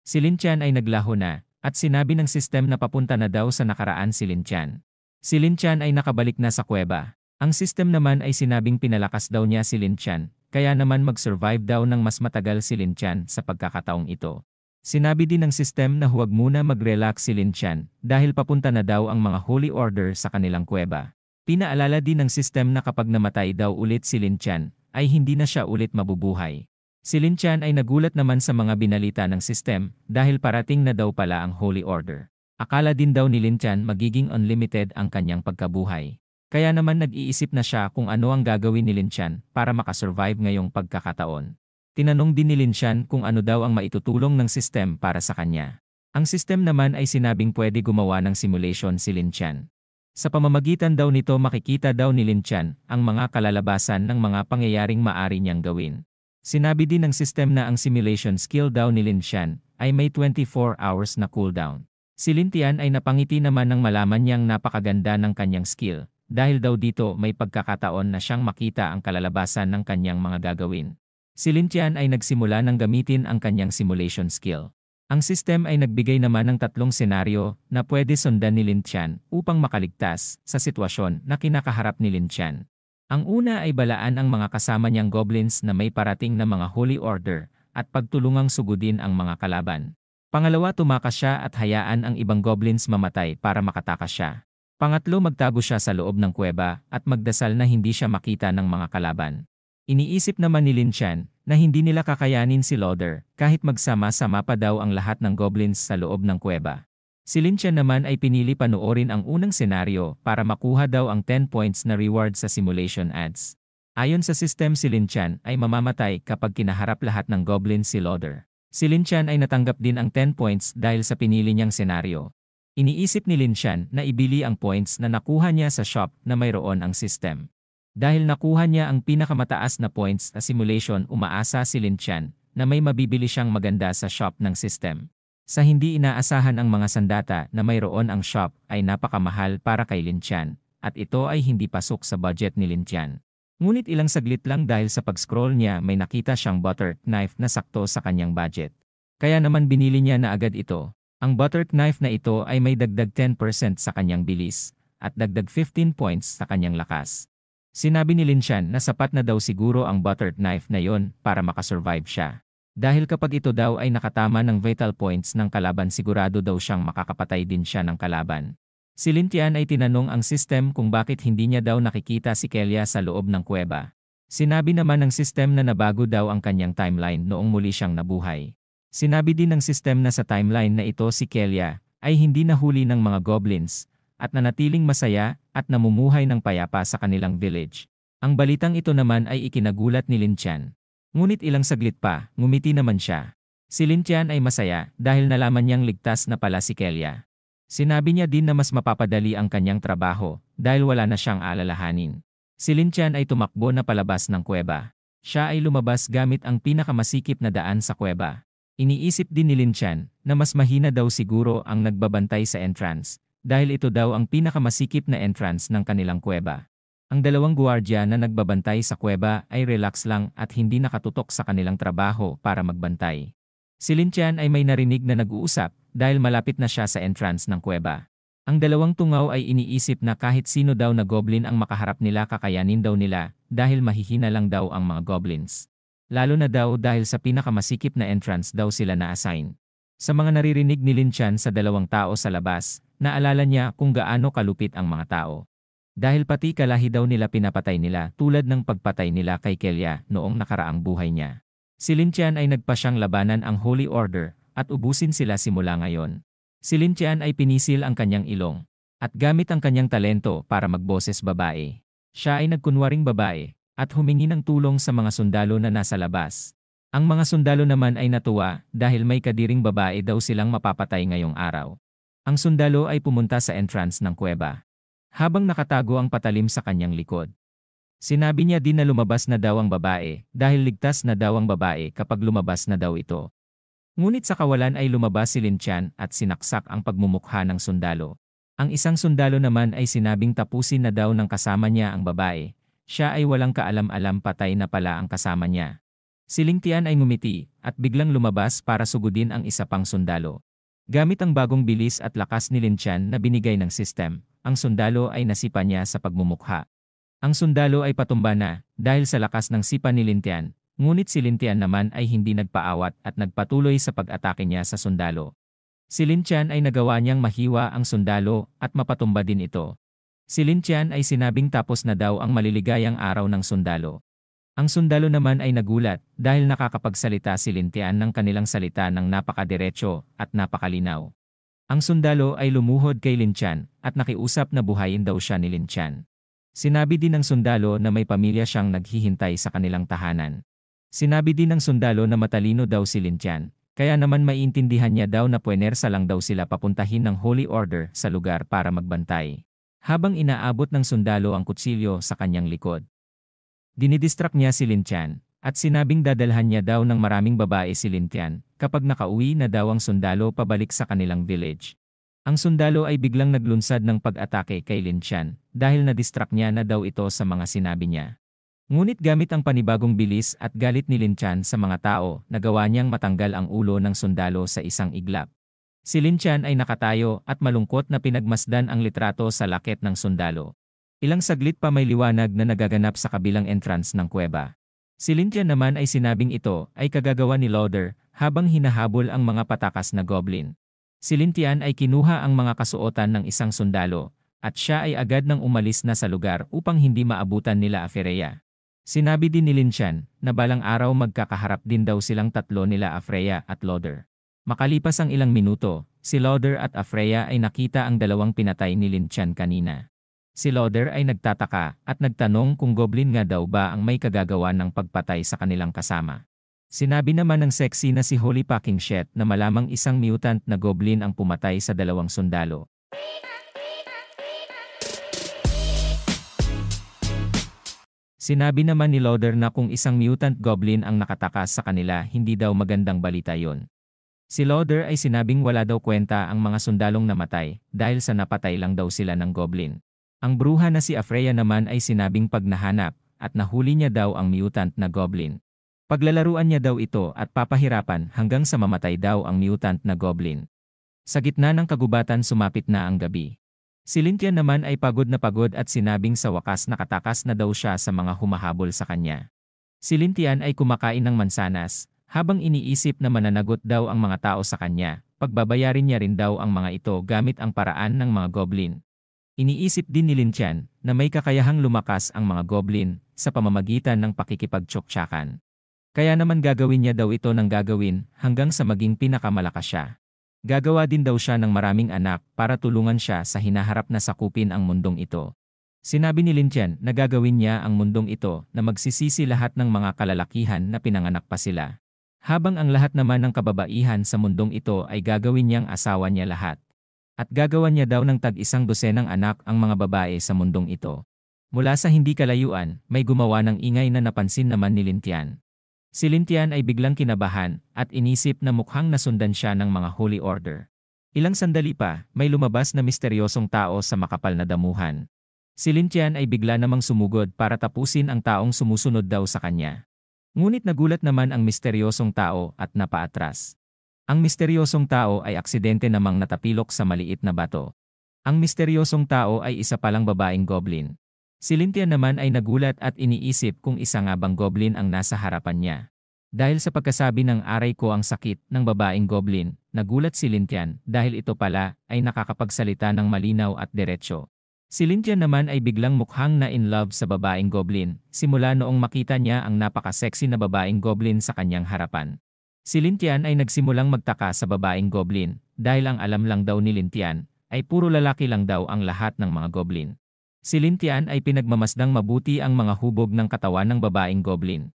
Si Lin Tian ay naglaho na, at sinabi ng sistem na papunta na daw sa nakaraan si Lin Tian. Si Lin Tian ay nakabalik na sa kuweba. Ang sistem naman ay sinabing pinalakas daw niya si Lin Tian, kaya naman mag-survive daw ng mas matagal si Lin Tian sa pagkakataong ito. Sinabi din ng sistem na huwag muna mag-relax si Lin Tian dahil papunta na daw ang mga Holy Order sa kanilang kuweba. Pinaalala din ng sistem na kapag namatay daw ulit si Lin Tian, ay hindi na siya ulit mabubuhay. Si Lin Tian ay nagulat naman sa mga binalita ng sistem dahil parating na daw pala ang Holy Order. Akala din daw ni Lin Tian magiging unlimited ang kanyang pagkabuhay. Kaya naman nag-iisip na siya kung ano ang gagawin ni Lin Tian para makasurvive ngayong pagkakataon. Tinanong din ni Lin Tian kung ano daw ang maitutulong ng sistem para sa kanya. Ang sistem naman ay sinabing pwede gumawa ng simulation si Lin Tian. Sa pamamagitan daw nito makikita daw ni Lin Tian ang mga kalalabasan ng mga pangyayaring maaari niyang gawin. Sinabi din ng sistem na ang simulation skill daw ni Lin Tian ay may 24 hours na cooldown. Si Lin Tian ay napangiti naman nang malaman niyang napakaganda ng kanyang skill. Dahil daw dito may pagkakataon na siyang makita ang kalalabasan ng kanyang mga gagawin. Si Lin Tian ay nagsimula ng gamitin ang kanyang simulation skill. Ang sistem ay nagbigay naman ng 3 senaryo na pwede sundan ni Lin Tian upang makaligtas sa sitwasyon na kinakaharap ni Lin Tian. Ang una ay balaan ang mga kasama niyang goblins na may parating na mga Holy Order at pagtulungang sugudin ang mga kalaban. Pangalawa, tumakas siya at hayaan ang ibang goblins mamatay para makatakas siya. Pangatlo, magtago siya sa loob ng kuweba at magdasal na hindi siya makita ng mga kalaban. Iniisip naman ni Lin Tian na hindi nila kakayanin si Loder kahit magsama-sama pa daw ang lahat ng goblins sa loob ng kuweba. Si Lin Tian naman ay pinili panoorin ang unang senaryo para makuha daw ang 10 points na reward sa simulation ads. Ayon sa system, si Lin Tian ay mamamatay kapag kinaharap lahat ng goblins si Loder. Si Lin Tian ay natanggap din ang 10 points dahil sa pinili niyang senaryo. Iniisip ni Lin Tian na ibili ang points na nakuha niya sa shop na mayroon ang system. Dahil nakuha niya ang pinakamataas na points sa simulation, umaasa si Lin Tian na may mabibili siyang maganda sa shop ng system. Sa hindi inaasahan ang mga sandata na mayroon ang shop ay napakamahal para kay Lin Tian, at ito ay hindi pasok sa budget ni Lin Tian. Ngunit ilang saglit lang dahil sa pag-scroll niya may nakita siyang butter knife na sakto sa kanyang budget. Kaya naman binili niya na agad ito. Ang butter knife na ito ay may dagdag 10% sa kanyang bilis at dagdag 15 points sa kanyang lakas. Sinabi ni Lin Tian na sapat na daw siguro ang butter knife na yon para makasurvive siya. Dahil kapag ito daw ay nakatama ng vital points ng kalaban, sigurado daw siyang makakapatay din siya ng kalaban. Si Lintian ay tinanong ang system kung bakit hindi niya daw nakikita si Kelia sa loob ng kuweba. Sinabi naman ng system na nabago daw ang kanyang timeline noong muli siyang nabuhay. Sinabi din ng system na sa timeline na ito si Kelia ay hindi nahuli ng mga goblins at nanatiling masaya at namumuhay ng payapa sa kanilang village. Ang balitang ito naman ay ikinagulat ni Lintian. Ngunit ilang saglit pa, ngumiti naman siya. Si Lintian ay masaya dahil nalaman niyang ligtas na pala si Kelia. Sinabi niya din na mas mapapadali ang kanyang trabaho dahil wala na siyang alalahanin. Si Lintian ay tumakbo na palabas ng kuweba. Siya ay lumabas gamit ang pinakamasikip na daan sa kuweba. Iniisip din ni Lintian na mas mahina daw siguro ang nagbabantay sa entrance dahil ito daw ang pinakamasikip na entrance ng kanilang kuweba. Ang dalawang guwardiya na nagbabantay sa kuweba ay relax lang at hindi nakatutok sa kanilang trabaho para magbantay. Si Lintian ay may narinig na nag-uusap dahil malapit na siya sa entrance ng kuweba. Ang dalawang tungaw ay iniisip na kahit sino daw na goblin ang makaharap nila kakayanin daw nila dahil mahihina lang daw ang mga goblins. Lalo na daw dahil sa pinakamasikip na entrance daw sila na-assign. Sa mga naririnig ni Lintian sa dalawang tao sa labas, naalala niya kung gaano kalupit ang mga tao. Dahil pati kalahi daw nila pinapatay nila tulad ng pagpatay nila kay Kelia noong nakaraang buhay niya. Si Lintian ay nagpasyang labanan ang Holy Order at ubusin sila simula ngayon. Si Lintian ay pinisil ang kanyang ilong at gamit ang kanyang talento para magboses babae. Siya ay nagkunwaring babae at humingi ng tulong sa mga sundalo na nasa labas. Ang mga sundalo naman ay natuwa dahil may kadiring babae daw silang mapapatay ngayong araw. Ang sundalo ay pumunta sa entrance ng kuweba habang nakatago ang patalim sa kanyang likod. Sinabi niya din na lumabas na daw ang babae dahil ligtas na daw ang babae kapag lumabas na daw ito. Ngunit sa kawalan ay lumabas si Lintian at sinaksak ang pagmumukha ng sundalo. Ang isang sundalo naman ay sinabing tapusin na daw ng kasama niya ang babae. Siya ay walang kaalam-alam, patay na pala ang kasama niya. Si Lintian ay ngumiti at biglang lumabas para sugudin ang isa pang sundalo. Gamit ang bagong bilis at lakas ni Lintian na binigay ng system, ang sundalo ay nasipa niya sa pagmumukha. Ang sundalo ay patumba na dahil sa lakas ng sipa ni Lintian, ngunit si Lintian naman ay hindi nagpaawat at nagpatuloy sa pag-atake niya sa sundalo. Si Lintian ay nagawa niyang mahiwa ang sundalo at mapatumba din ito. Si Lintian ay sinabing tapos na daw ang maliligayang araw ng sundalo. Ang sundalo naman ay nagulat dahil nakakapagsalita si Lintian ng kanilang salita ng napakadiretso at napakalinaw. Ang sundalo ay lumuhod kay Lintian at nakiusap na buhayin daw siya ni Lintian. Sinabi din ng sundalo na may pamilya siyang naghihintay sa kanilang tahanan. Sinabi din ng sundalo na matalino daw si Lintian, kaya naman maiintindihan niya daw na puwersa lang daw sila papuntahin ng Holy Order sa lugar para magbantay. Habang inaabot ng sundalo ang kutsilyo sa kanyang likod. Dinidistract niya si Lintian at sinabing dadalhan niya daw ng maraming babae si Lintian kapag nakauwi na daw ang sundalo pabalik sa kanilang village. Ang sundalo ay biglang naglunsad ng pag-atake kay Lintian dahil na-distract niya na daw ito sa mga sinabi niya. Ngunit gamit ang panibagong bilis at galit ni Lintian sa mga tao, nagawa niyang matanggal ang ulo ng sundalo sa isang iglap. Si Lintian ay nakatayo at malungkot na pinagmasdan ang litrato sa laket ng sundalo. Ilang saglit pa may liwanag na nagaganap sa kabilang entrance ng kuweba. Si Lintian naman ay sinabing ito ay kagagawa ni Loader habang hinahabol ang mga patakas na goblin. Si Lintian ay kinuha ang mga kasuotan ng isang sundalo at siya ay agad nang umalis na sa lugar upang hindi maabutan nila Afreya. Sinabi din ni Lintian na balang araw magkakaharap din daw silang tatlo nila Afreya at Loader. Makalipas ang ilang minuto, si Loader at Afreya ay nakita ang dalawang pinatay ni Lintian kanina. Si Loader ay nagtataka at nagtanong kung goblin nga daw ba ang may kagagawa ng pagpatay sa kanilang kasama. Sinabi naman ng sexy na si Holy Packing Shit na malamang isang mutant na goblin ang pumatay sa dalawang sundalo. Sinabi naman ni Loader na kung isang mutant goblin ang nakatakas sa kanila, hindi daw magandang balita yon. Si Loader ay sinabing wala daw kwenta ang mga sundalong namatay dahil sa napatay lang daw sila ng goblin. Ang bruha na si Afreya naman ay sinabing pag nahanap at nahuli niya daw ang mutant na goblin. Paglalaruan niya daw ito at papahirapan hanggang sa mamatay daw ang mutant na goblin. Sa gitna ng kagubatan sumapit na ang gabi. Si Lintian naman ay pagod na pagod at sinabing sa wakas nakatakas na daw siya sa mga humahabol sa kanya. Si Lintian ay kumakain ng mansanas habang iniisip na mananagot daw ang mga tao sa kanya pagbabayarin niya rin daw ang mga ito gamit ang paraan ng mga goblin. Iniisip din ni Lin Tian na may kakayahang lumakas ang mga goblin sa pamamagitan ng pakikipagtsoktsakan. Kaya naman gagawin niya daw ito ng gagawin hanggang sa maging pinakamalakas siya. Gagawa din daw siya ng maraming anak para tulungan siya sa hinaharap na sakupin ang mundong ito. Sinabi ni Lin Tian na gagawin niya ang mundong ito na magsisisi lahat ng mga kalalakihan na pinanganak pa sila. Habang ang lahat naman ng kababaihan sa mundong ito ay gagawin niyang asawa niya lahat. At gagawan niya daw ng tag-isang dosenang anak ang mga babae sa mundong ito. Mula sa hindi kalayuan, may gumawa ng ingay na napansin naman ni Lin Tian. Si Lin Tian ay biglang kinabahan at inisip na mukhang nasundan siya ng mga Holy Order. Ilang sandali pa, may lumabas na misteryosong tao sa makapal na damuhan. Si Lin Tian ay bigla namang sumugod para tapusin ang taong sumusunod daw sa kanya. Ngunit nagulat naman ang misteryosong tao at napaatras. Ang misteryosong tao ay aksidente namang natapilok sa maliit na bato. Ang misteryosong tao ay isa palang babaeng goblin. Si Lin Tian naman ay nagulat at iniisip kung isa nga bang goblin ang nasa harapan niya. Dahil sa pagkasabi ng aray ko ang sakit ng babaeng goblin, nagulat si Lin Tian dahil ito pala ay nakakapagsalita ng malinaw at diretsyo. Si Lin Tian naman ay biglang mukhang na in love sa babaeng goblin, simula noong makita niya ang napaka-sexy na babaeng goblin sa kanyang harapan. Si Lin Tian ay nagsimulang magtaka sa babaeng goblin, dahil ang alam lang daw ni Lin Tian ay puro lalaki lang daw ang lahat ng mga goblin. Si Lin Tian ay pinagmamasdang mabuti ang mga hubog ng katawan ng babaeng goblin.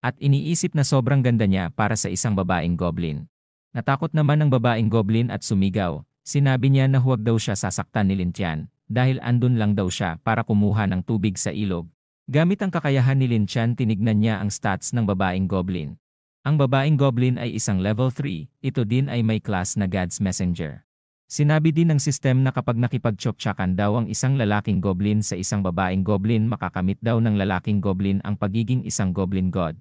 At iniisip na sobrang ganda niya para sa isang babaeng goblin. Natakot naman ang babaeng goblin at sumigaw. Sinabi niya na huwag daw siya sasaktan ni Lin Tian, dahil andun lang daw siya para kumuha ng tubig sa ilog. Gamit ang kakayahan ni Lin Tian, tinignan niya ang stats ng babaeng goblin. Ang babaeng goblin ay isang level 3, ito din ay may class na God's Messenger. Sinabi din ng sistem na kapag nakipagtsoktsakan daw ang isang lalaking goblin sa isang babaeng goblin, makakamit daw ng lalaking goblin ang pagiging isang goblin god.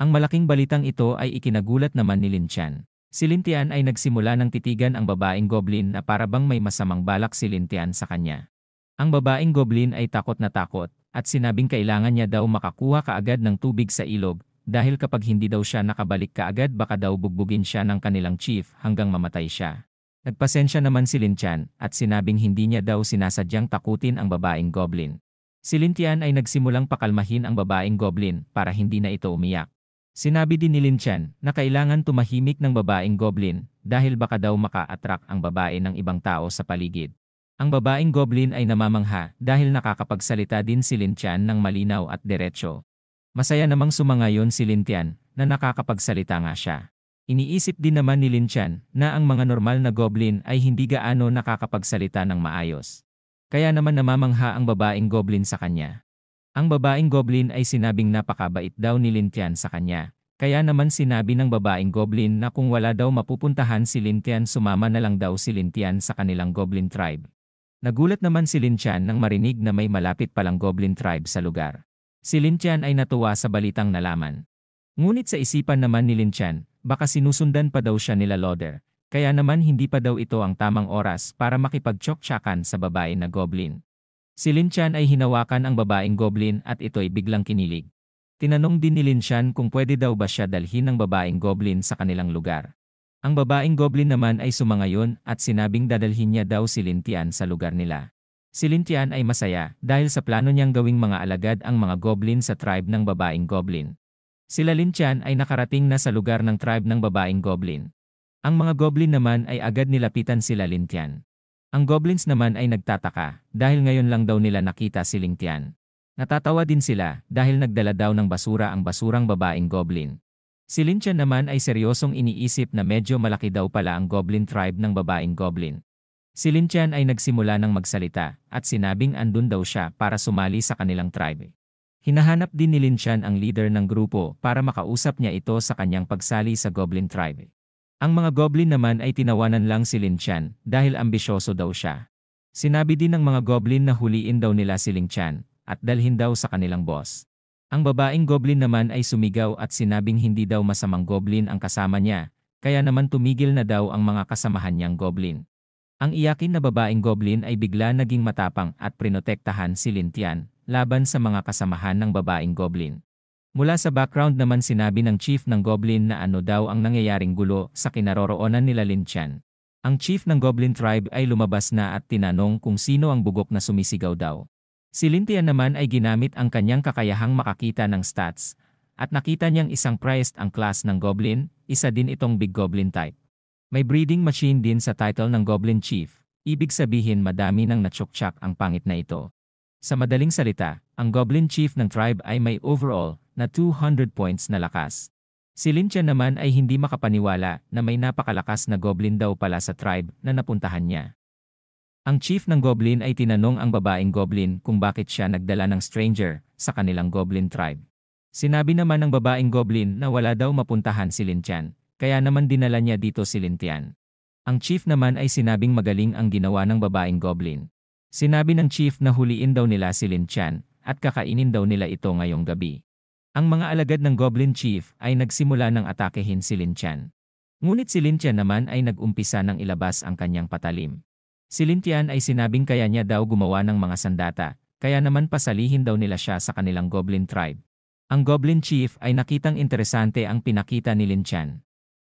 Ang malaking balitang ito ay ikinagulat naman ni Lin Tian. Si Lin Tian ay nagsimula ng titigan ang babaeng goblin na parabang may masamang balak si Lin Tian sa kanya. Ang babaeng goblin ay takot na takot at sinabing kailangan niya daw makakuha kaagad ng tubig sa ilog. Dahil kapag hindi daw siya nakabalik kaagad baka daw bugbugin siya ng kanilang chief hanggang mamatay siya. Nagpasensya naman si Lin Tian at sinabing hindi niya daw sinasadyang takutin ang babaeng goblin. Si Lin Tian ay nagsimulang pakalmahin ang babaeng goblin para hindi na ito umiyak. Sinabi din ni Lin Tian na kailangan tumahimik ng babaeng goblin dahil baka daw maka-attract ang babae ng ibang tao sa paligid. Ang babaeng goblin ay namamangha dahil nakakapagsalita din si Lin Tian ng malinaw at diretsyo. Masaya namang sumangayon si Lin Tian na nakakapagsalita nga siya. Iniisip din naman ni Lin Tian na ang mga normal na goblin ay hindi gaano nakakapagsalita ng maayos. Kaya naman namamangha ang babaeng goblin sa kanya. Ang babaeng goblin ay sinabing napakabait daw ni Lin Tian sa kanya. Kaya naman sinabi ng babaeng goblin na kung wala daw mapupuntahan si Lin Tian, sumama na lang daw si Lin Tian sa kanilang goblin tribe. Nagulat naman si Lin Tian nang marinig na may malapit palang goblin tribe sa lugar. Si Lin Tian ay natuwa sa balitang nalaman. Ngunit sa isipan naman ni Lin Tian, baka sinusundan pa daw siya nila Loder, kaya naman hindi pa daw ito ang tamang oras para makipagtsoktsakan sa babae na goblin. Si Lin Tian ay hinawakan ang babaeng goblin at ito'y biglang kinilig. Tinanong din ni Lin Tian kung pwede daw ba siya dalhin ng babaeng goblin sa kanilang lugar. Ang babaeng goblin naman ay sumangayon at sinabing dadalhin niya daw si Lin Tian sa lugar nila. Si Lin Tian ay masaya dahil sa plano niyang gawing mga alagad ang mga goblin sa tribe ng babaeng goblin. Sila Lin Tian ay nakarating na sa lugar ng tribe ng babaeng goblin. Ang mga goblin naman ay agad nilapitan sila Lin Tian. Ang goblins naman ay nagtataka dahil ngayon lang daw nila nakita si Lin Tian. Natatawa din sila dahil nagdala daw ng basura ang basurang babaeng goblin. Si Lin Tian naman ay seryosong iniisip na medyo malaki daw pala ang goblin tribe ng babaeng goblin. Si Lin Tian ay nagsimula ng magsalita at sinabing andun daw siya para sumali sa kanilang tribe. Hinahanap din ni Lin Tian ang leader ng grupo para makausap niya ito sa kanyang pagsali sa goblin tribe. Ang mga goblin naman ay tinawanan lang si Lin Tian dahil ambisyoso daw siya. Sinabi din ng mga goblin na huliin daw nila si Lin Tian at dalhin daw sa kanilang boss. Ang babaeng goblin naman ay sumigaw at sinabing hindi daw masamang goblin ang kasama niya, kaya naman tumigil na daw ang mga kasamahan niyang goblin. Ang iyakin na babaeng goblin ay bigla naging matapang at prinotektahan si Lin Tian laban sa mga kasamahan ng babaeng goblin. Mula sa background naman sinabi ng chief ng Goblin na ano daw ang nangyayaring gulo sa kinaroroonan nila Lin Tian. Ang chief ng Goblin tribe ay lumabas na at tinanong kung sino ang bugok na sumisigaw daw. Si Lin Tian naman ay ginamit ang kanyang kakayahang makakita ng stats, at nakita niyang isang prized ang class ng Goblin, isa din itong Big Goblin type. May breeding machine din sa title ng Goblin Chief, ibig sabihin madami nang natsuktsak ang pangit na ito. Sa madaling salita, ang Goblin Chief ng tribe ay may overall na 200 points na lakas. Si Lin Tian naman ay hindi makapaniwala na may napakalakas na Goblin daw pala sa tribe na napuntahan niya. Ang chief ng Goblin ay tinanong ang babaeng Goblin kung bakit siya nagdala ng stranger sa kanilang Goblin tribe. Sinabi naman ng babaeng Goblin na wala daw mapuntahan si Lin Tian, kaya naman dinala niya dito si Lin Tian. Ang chief naman ay sinabing magaling ang ginawa ng babaeng Goblin. Sinabi ng chief na huliin daw nila si Lin Tian at kakainin daw nila ito ngayong gabi. Ang mga alagad ng Goblin Chief ay nagsimula ng atakehin si Lin Tian. Ngunit si Lin Tian naman ay nag-umpisa ng ilabas ang kanyang patalim. Si Lin Tian ay sinabing kaya niya daw gumawa ng mga sandata, kaya naman pasalihin daw nila siya sa kanilang Goblin tribe. Ang Goblin Chief ay nakitang interesante ang pinakita ni Lin Tian.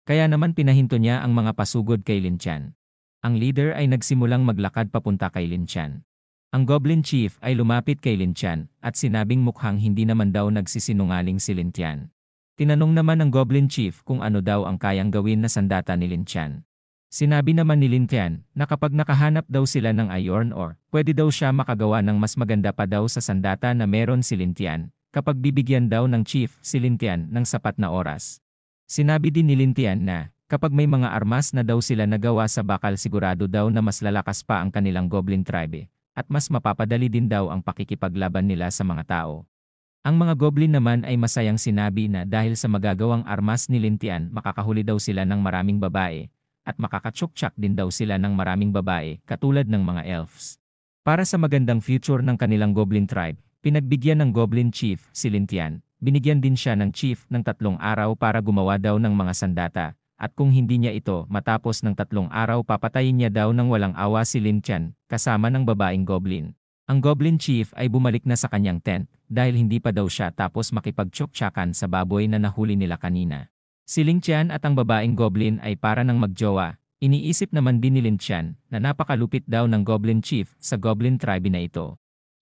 Kaya naman pinahinto niya ang mga pasugod kay Lin Tian. Ang leader ay nagsimulang maglakad papunta kay Lin Tian. Ang Goblin Chief ay lumapit kay Lin Tian at sinabing mukhang hindi naman daw nagsisinungaling si Lin Tian. Tinanong naman ng Goblin Chief kung ano daw ang kayang gawin na sandata ni Lin Tian. Sinabi naman ni Lin Tian na kapag nakahanap daw sila ng iron ore, pwede daw siya makagawa ng mas maganda pa daw sa sandata na meron si Lin Tian, kapag bibigyan daw ng chief si Lin Tian ng sapat na oras. Sinabi din ni Lin Tian na kapag may mga armas na daw sila nagawa sa bakal sigurado daw na mas lalakas pa ang kanilang Goblin tribe, at mas mapapadali din daw ang pakikipaglaban nila sa mga tao. Ang mga Goblin naman ay masayang sinabi na dahil sa magagawang armas ni Lin Tian makakahuli daw sila ng maraming babae, at makakatsuktsak din daw sila ng maraming babae katulad ng mga elves. Para sa magandang future ng kanilang Goblin tribe, pinagbigyan ng Goblin Chief si Lin Tian, binigyan din siya ng chief ng 3 araw para gumawa daw ng mga sandata, at kung hindi niya ito matapos ng 3 araw papatayin niya daw ng walang awa si Lin Tian kasama ng babaeng Goblin. Ang Goblin Chief ay bumalik na sa kanyang tent dahil hindi pa daw siya tapos makipagtsuktsakan sa baboy na nahuli nila kanina. Si Lin Tian at ang babaeng Goblin ay para ng magjowa. Iniisip naman din ni Lin Tian na napakalupit daw ng Goblin Chief sa Goblin tribe na ito.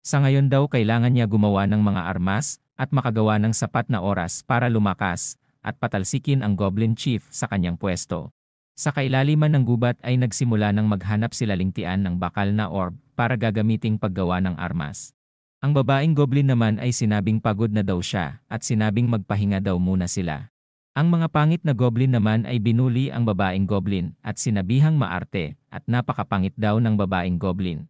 Sa ngayon daw kailangan niya gumawa ng mga armas at makagawa ng sapat na oras para lumakas at patalsikin ang Goblin Chief sa kanyang pwesto. Sa kailaliman ng gubat ay nagsimula ng maghanap sila Lin Tian ng bakal na orb para gagamiting paggawa ng armas. Ang babaeng Goblin naman ay sinabing pagod na daw siya at sinabing magpahinga daw muna sila. Ang mga pangit na Goblin naman ay binuli ang babaeng Goblin at sinabihang maarte at napakapangit daw ng babaeng Goblin.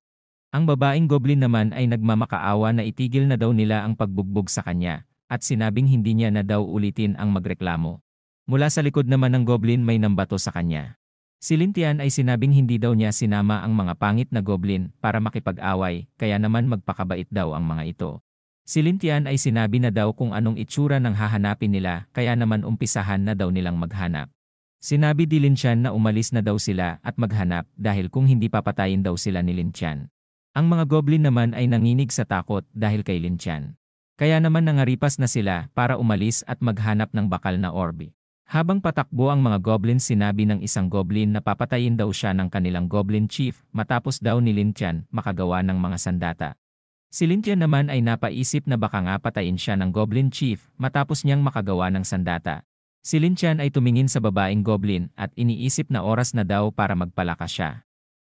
Ang babaeng Goblin naman ay nagmamakaawa na itigil na daw nila ang pagbugbog sa kanya at sinabing hindi niya na daw ulitin ang magreklamo. Mula sa likod naman ng Goblin may nambato sa kanya. Si Lin Tian ay sinabing hindi daw niya sinama ang mga pangit na Goblin para makipag-away kaya naman magpakabait daw ang mga ito. Si Lin Tian ay sinabi na daw kung anong itsura ng hahanapin nila kaya naman umpisahan na daw nilang maghanap. Sinabi di Lin Tian na umalis na daw sila at maghanap dahil kung hindi papatayin daw sila ni Lin Tian. Ang mga Goblin naman ay nanginig sa takot dahil kay Lin Tian. Kaya naman nangaripas na sila para umalis at maghanap ng bakal na orbe. Habang patakbo ang mga Goblin sinabi ng isang Goblin na papatayin daw siya ng kanilang Goblin Chief matapos daw ni Lin Tian makagawa ng mga sandata. Si Lin Tian naman ay napaisip na baka nga patayin siya ng Goblin Chief matapos niyang makagawa ng sandata. Si Lin Tian ay tumingin sa babaeng Goblin at iniisip na oras na daw para magpalakas siya.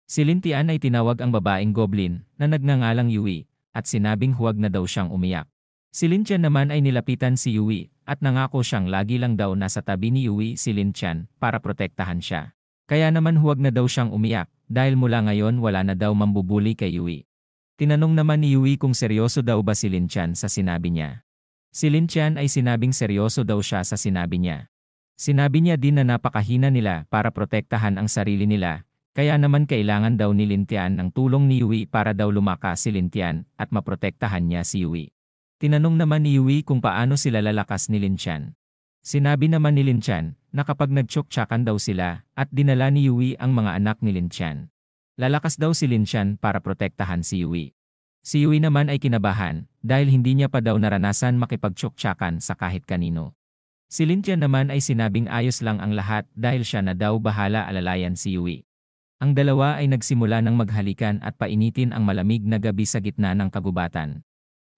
Si Lin Tian ay tinawag ang babaeng Goblin na nagngangalang Yui at sinabing huwag na daw siyang umiyak. Si Lin Tian naman ay nilapitan si Yui at nangako siyang lagi lang daw nasa tabi ni Yui si Lin Tian para protektahan siya. Kaya naman huwag na daw siyang umiyak dahil mula ngayon wala na daw mambubuli kay Yui. Tinanong naman ni Yui kung seryoso daw ba si Lin Tian sa sinabi niya. Si Lin Tian ay sinabing seryoso daw siya sa sinabi niya. Sinabi niya din na napakahina nila para protektahan ang sarili nila, kaya naman kailangan daw ni Lin Tian ng tulong ni Yui para daw lumakas si Lin Tian at maprotektahan niya si Yui. Tinanong naman ni Yui kung paano sila lalakas ni Lin Tian. Sinabi naman ni Lin Tian na kapag nagtsuktsakan daw sila at dinala ni Yui ang mga anak ni Lin Tian. Lalakas daw si Lin Tian para protektahan si Yui. Si Yui naman ay kinabahan dahil hindi niya pa daw naranasan makipagtsuktsakan sa kahit kanino. Si Lin Tian naman ay sinabing ayos lang ang lahat dahil siya na daw bahala alalayan si Yui. Ang dalawa ay nagsimula ng maghalikan at painitin ang malamig na gabi sa gitna ng kagubatan.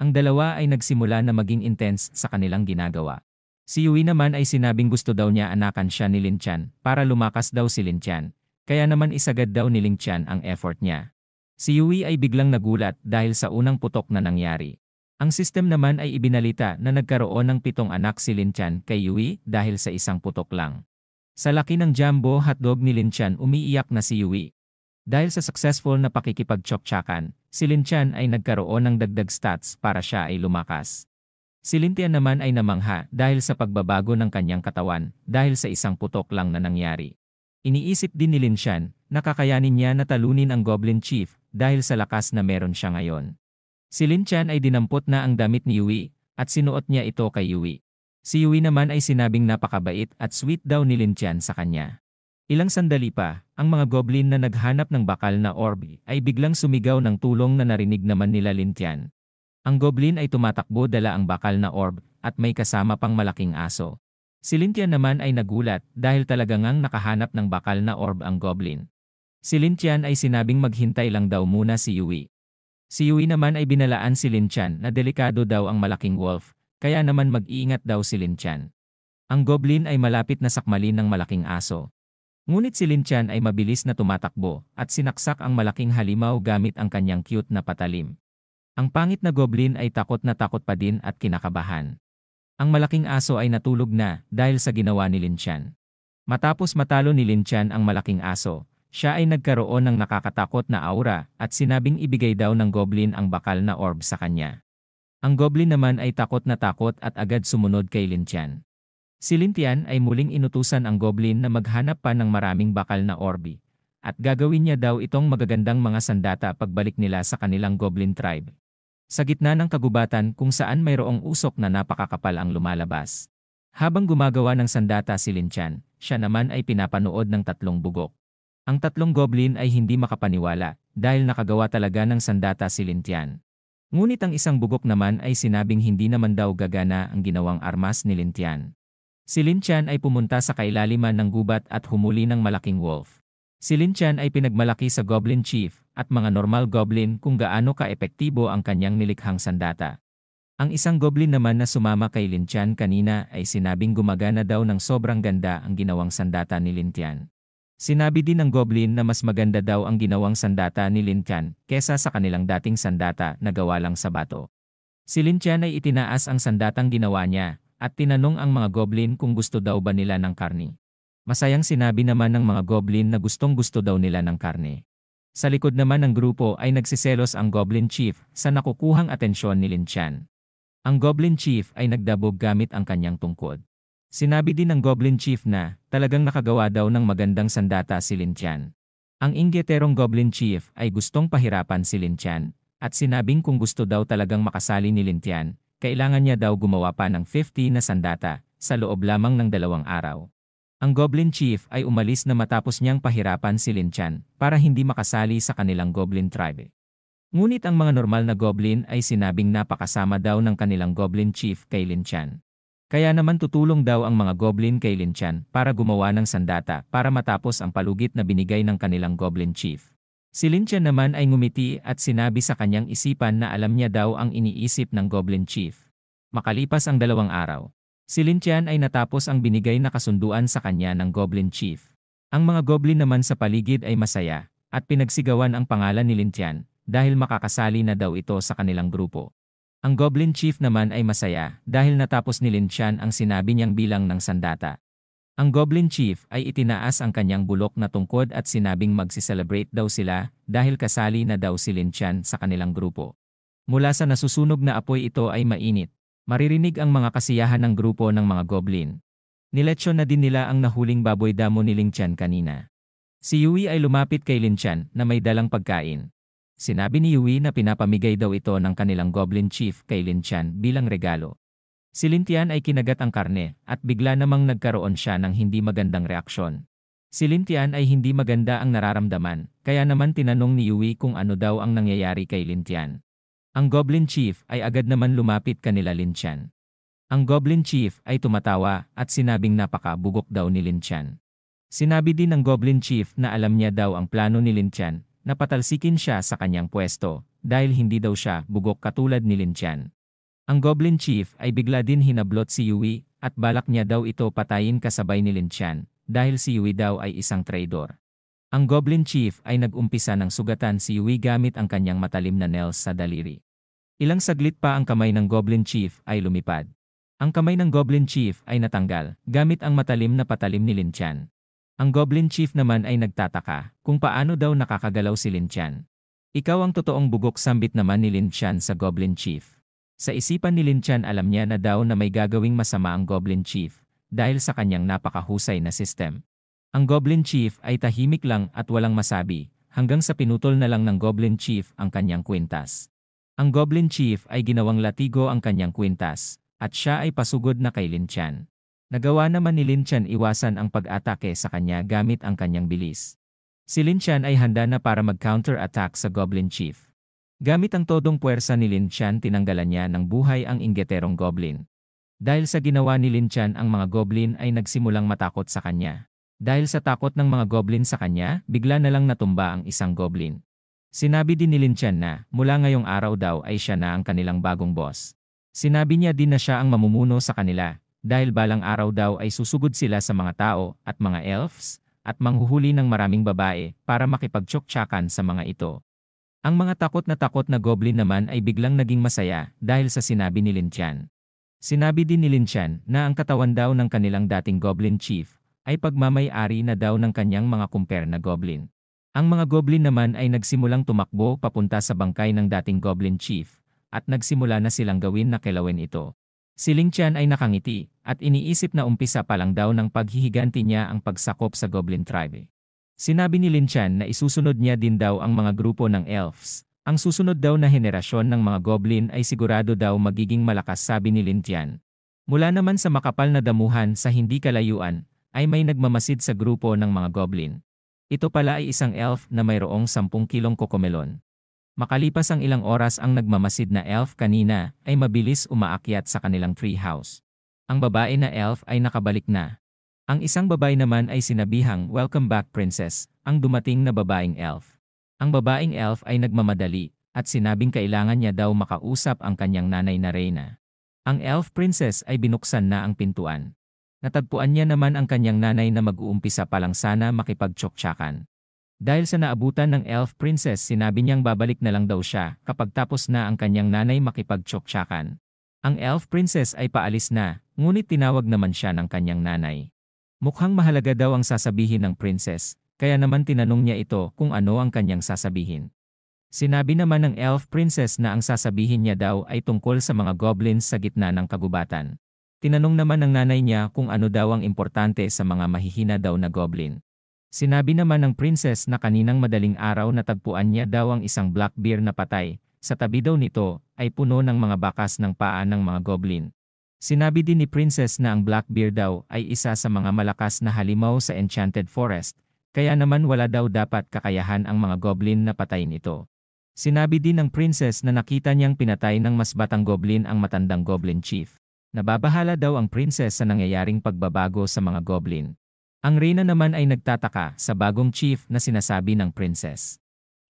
Ang dalawa ay nagsimula na maging intense sa kanilang ginagawa. Si Yui naman ay sinabing gusto daw niya anakan siya ni Lin Tian para lumakas daw si Lin Tian, kaya naman isagad daw ni Lin Tian ang effort niya. Si Yui ay biglang nagulat dahil sa unang putok na nangyari. Ang system naman ay ibinalita na nagkaroon ng 7 anak si Lin Tian kay Yui dahil sa isang putok lang. Sa laki ng jumbo hotdog ni Lin Tian umiiyak na si Yui. Dahil sa successful na pakikipagtsuktsakan, si Lin Tian ay nagkaroon ng dagdag stats para siya ay lumakas. Si Lin Tian naman ay namangha dahil sa pagbabago ng kanyang katawan dahil sa isang putok lang na nangyari. Iniisip din ni Lin Tian na kakayanin niya na talunin ang Goblin Chief dahil sa lakas na meron siya ngayon. Si Lin Tian ay dinampot na ang damit ni Yui at sinuot niya ito kay Yui. Si Yui naman ay sinabing napakabait at sweet daw ni Lin Tian sa kanya. Ilang sandali pa, ang mga goblin na naghanap ng bakal na orb ay biglang sumigaw ng tulong na narinig naman nila Lin Tian. Ang goblin ay tumatakbo dala ang bakal na orb at may kasama pang malaking aso. Si Lin Tian naman ay nagulat dahil talagang nakahanap ng bakal na orb ang goblin. Si Lin Tian ay sinabing maghintay lang daw muna si Yui. Si Yui naman ay binalaan si Lin Tian na delikado daw ang malaking wolf, kaya naman mag-iingat daw si Lin Tian. Ang goblin ay malapit na sakmalin ng malaking aso. Ngunit si Lin Tian ay mabilis na tumatakbo at sinaksak ang malaking halimaw gamit ang kanyang cute na patalim. Ang pangit na goblin ay takot na takot pa din at kinakabahan. Ang malaking aso ay natulog na dahil sa ginawa ni Lin Tian. Matapos matalo ni Lin Tian ang malaking aso, siya ay nagkaroon ng nakakatakot na aura at sinabing ibigay daw ng goblin ang bakal na orb sa kanya. Ang goblin naman ay takot na takot at agad sumunod kay Lin Tian. Si Lin Tian ay muling inutusan ang goblin na maghanap pa ng maraming bakal na orbi at gagawin niya daw itong magagandang mga sandata pagbalik nila sa kanilang goblin tribe. Sa gitna ng kagubatan kung saan mayroong usok na napakakapal ang lumalabas. Habang gumagawa ng sandata si Lin Tian, siya naman ay pinapanood ng 3 bugok. Ang 3 goblin ay hindi makapaniwala dahil nakagawa talaga ng sandata si Lin Tian. Ngunit ang isang bugok naman ay sinabing hindi naman daw gagana ang ginawang armas ni Lin Tian. Si Lin Tian ay pumunta sa kailaliman ng gubat at humuli ng malaking wolf. Si Lin Tian ay pinagmalaki sa Goblin Chief at mga normal goblin kung gaano ka-epektibo ang kanyang nilikhang sandata. Ang isang goblin naman na sumama kay Lin Tian kanina ay sinabing gumagana daw ng sobrang ganda ang ginawang sandata ni Lin Tian. Sinabi din ng goblin na mas maganda daw ang ginawang sandata ni Lin Tian kesa sa kanilang dating sandata na gawa lang sa bato. Si Lin Tian ay itinaas ang sandatang ginawa niya at tinanong ang mga goblin kung gusto daw ba nila ng karne. Masayang sinabi naman ng mga goblin na gustong-gusto daw nila ng karne. Sa likod naman ng grupo ay nagsiselos ang Goblin Chief sa nakukuhang atensyon ni Lin Tian. Ang Goblin Chief ay nagdabog gamit ang kanyang tungkod. Sinabi din ng Goblin Chief na talagang nakagawa daw ng magandang sandata si Lin Tian. Ang inggeterong Goblin Chief ay gustong pahirapan si Lin Tian at sinabing kung gusto daw talagang makasali ni Lin Tian, kailangan niya daw gumawa pa ng 50 na sandata sa loob lamang ng 2 araw. Ang Goblin Chief ay umalis na matapos niyang pahirapan si Lin Tian para hindi makasali sa kanilang Goblin Tribe. Ngunit ang mga normal na Goblin ay sinabing napakasama daw ng kanilang Goblin Chief kay Lin Tian. Kaya naman tutulong daw ang mga Goblin kay Lin Tian para gumawa ng sandata para matapos ang palugit na binigay ng kanilang Goblin Chief. Si Lin Tian naman ay ngumiti at sinabi sa kanyang isipan na alam niya daw ang iniisip ng Goblin Chief. Makalipas ang 2 araw, si Lin Tian ay natapos ang binigay na kasunduan sa kanya ng Goblin Chief. Ang mga Goblin naman sa paligid ay masaya at pinagsigawan ang pangalan ni Lin Tian dahil makakasali na daw ito sa kanilang grupo. Ang Goblin Chief naman ay masaya dahil natapos ni Lin Tian ang sinabi niyang bilang ng sandata. Ang Goblin Chief ay itinaas ang kanyang bulok na tungkod at sinabing magsi-celebrate daw sila dahil kasali na daw si Lin Tian sa kanilang grupo. Mula sa nasusunog na apoy ito ay mainit. Maririnig ang mga kasiyahan ng grupo ng mga Goblin. Niletsyon na din nila ang nahuling baboy damo ni Lin Tian kanina. Si Yui ay lumapit kay Lin Tian na may dalang pagkain. Sinabi ni Yui na pinapamigay daw ito ng kanilang Goblin Chief kay Lin Tian bilang regalo. Si Lin Tian ay kinagat ang karne at bigla namang nagkaroon siya ng hindi magandang reaksyon. Si Lin Tian ay hindi maganda ang nararamdaman, kaya naman tinanong ni Yui kung ano daw ang nangyayari kay Lin Tian. Ang Goblin Chief ay agad naman lumapit kanila Linchan. Ang Goblin Chief ay tumatawa at sinabing napaka-bugok daw ni Linchan. Sinabi din ng Goblin Chief na alam niya daw ang plano ni Linchan, na patalsikin siya sa kanyang pwesto, dahil hindi daw siya bugok katulad ni Linchan. Ang Goblin Chief ay bigla din hinablot si Yui, at balak niya daw ito patayin kasabay ni Linchan, dahil si Yui daw ay isang traidor. Ang Goblin Chief ay nag-umpisa ng sugatan si Yui gamit ang kanyang matalim na nails sa daliri. Ilang saglit pa ang kamay ng Goblin Chief ay lumipad. Ang kamay ng Goblin Chief ay natanggal, gamit ang matalim na patalim ni Linchan. Ang Goblin Chief naman ay nagtataka, kung paano daw nakakagalaw si Linchan. Ikaw ang totoong bugok, sambit naman ni Linchan sa Goblin Chief. Sa isipan ni Linchan, alam niya na daw na may gagawing masama ang Goblin Chief, dahil sa kanyang napakahusay na system. Ang Goblin Chief ay tahimik lang at walang masabi, hanggang sa pinutol na lang ng Goblin Chief ang kanyang kwintas. Ang Goblin Chief ay ginawang latigo ang kanyang kwintas, at siya ay pasugod na kay Linchan. Nagawa naman ni Linchan iwasan ang pag-atake sa kanya gamit ang kanyang bilis. Si Linchan ay handa na para mag-counter-attack sa Goblin Chief. Gamit ang todong puwersa ni Linchan, tinanggalan niya ng buhay ang inggeterong goblin. Dahil sa ginawa ni Linchan, ang mga goblin ay nagsimulang matakot sa kanya. Dahil sa takot ng mga goblin sa kanya, bigla na lang natumba ang isang goblin. Sinabi din ni Linchan na, mula ngayong araw daw ay siya na ang kanilang bagong boss. Sinabi niya din na siya ang mamumuno sa kanila, dahil balang araw daw ay susugod sila sa mga tao at mga elves, at manghuhuli ng maraming babae para makipagtsoktsakan sa mga ito. Ang mga takot na goblin naman ay biglang naging masaya dahil sa sinabi ni Linchan. Sinabi din ni Linchan na ang katawan daw ng kanilang dating Goblin Chief ay pagmamay-ari na daw ng kanyang mga kumper na goblin. Ang mga goblin naman ay nagsimulang tumakbo papunta sa bangkay ng dating Goblin Chief, at nagsimula na silang gawin na kilawin ito. Si Linchan ay nakangiti, at iniisip na umpisa pa lang daw ng paghihiganti niya ang pagsakop sa Goblin Tribe. Sinabi ni Linchan na isusunod niya din daw ang mga grupo ng elves. Ang susunod daw na henerasyon ng mga goblin ay sigurado daw magiging malakas, sabi ni Linchan. Mula naman sa makapal na damuhan sa hindi kalayuan, ay may nagmamasid sa grupo ng mga goblin. Ito pala ay isang elf na mayroong 10 kilong kokomelon. Makalipas ang ilang oras, ang nagmamasid na elf kanina ay mabilis umaakyat sa kanilang treehouse. Ang babae na elf ay nakabalik na. Ang isang babae naman ay sinabihang, "Welcome back, princess," ang dumating na babaeng elf. Ang babaeng elf ay nagmamadali, at sinabing kailangan niya daw makausap ang kanyang nanay na Reyna. Ang elf princess ay binuksan na ang pintuan. Natagpuan niya naman ang kanyang nanay na mag-uumpisa pa lang sana makipagtsoktsakan. Dahil sa naabutan ng elf princess, sinabi niyang babalik na lang daw siya kapag tapos na ang kanyang nanay makipagtsoktsakan. Ang elf princess ay paalis na, ngunit tinawag naman siya ng kanyang nanay. Mukhang mahalaga daw ang sasabihin ng princess, kaya naman tinanong niya ito kung ano ang kanyang sasabihin. Sinabi naman ng elf princess na ang sasabihin niya daw ay tungkol sa mga goblins sa gitna ng kagubatan. Tinanong naman ng nanay niya kung ano daw ang importante sa mga mahihina daw na goblin. Sinabi naman ng princess na kaninang madaling araw natagpuan niya daw ang isang black bear na patay. Sa tabi daw nito ay puno ng mga bakas ng paa ng mga goblin. Sinabi din ni princess na ang black bear daw ay isa sa mga malakas na halimaw sa Enchanted Forest, kaya naman wala daw dapat kakayahan ang mga goblin na patayin ito. Sinabi din ng princess na nakita niyang pinatay ng mas batang goblin ang matandang Goblin Chief. Nababahala daw ang princess sa nangyayaring pagbabago sa mga goblin. Ang Reyna naman ay nagtataka sa bagong chief na sinasabi ng princess.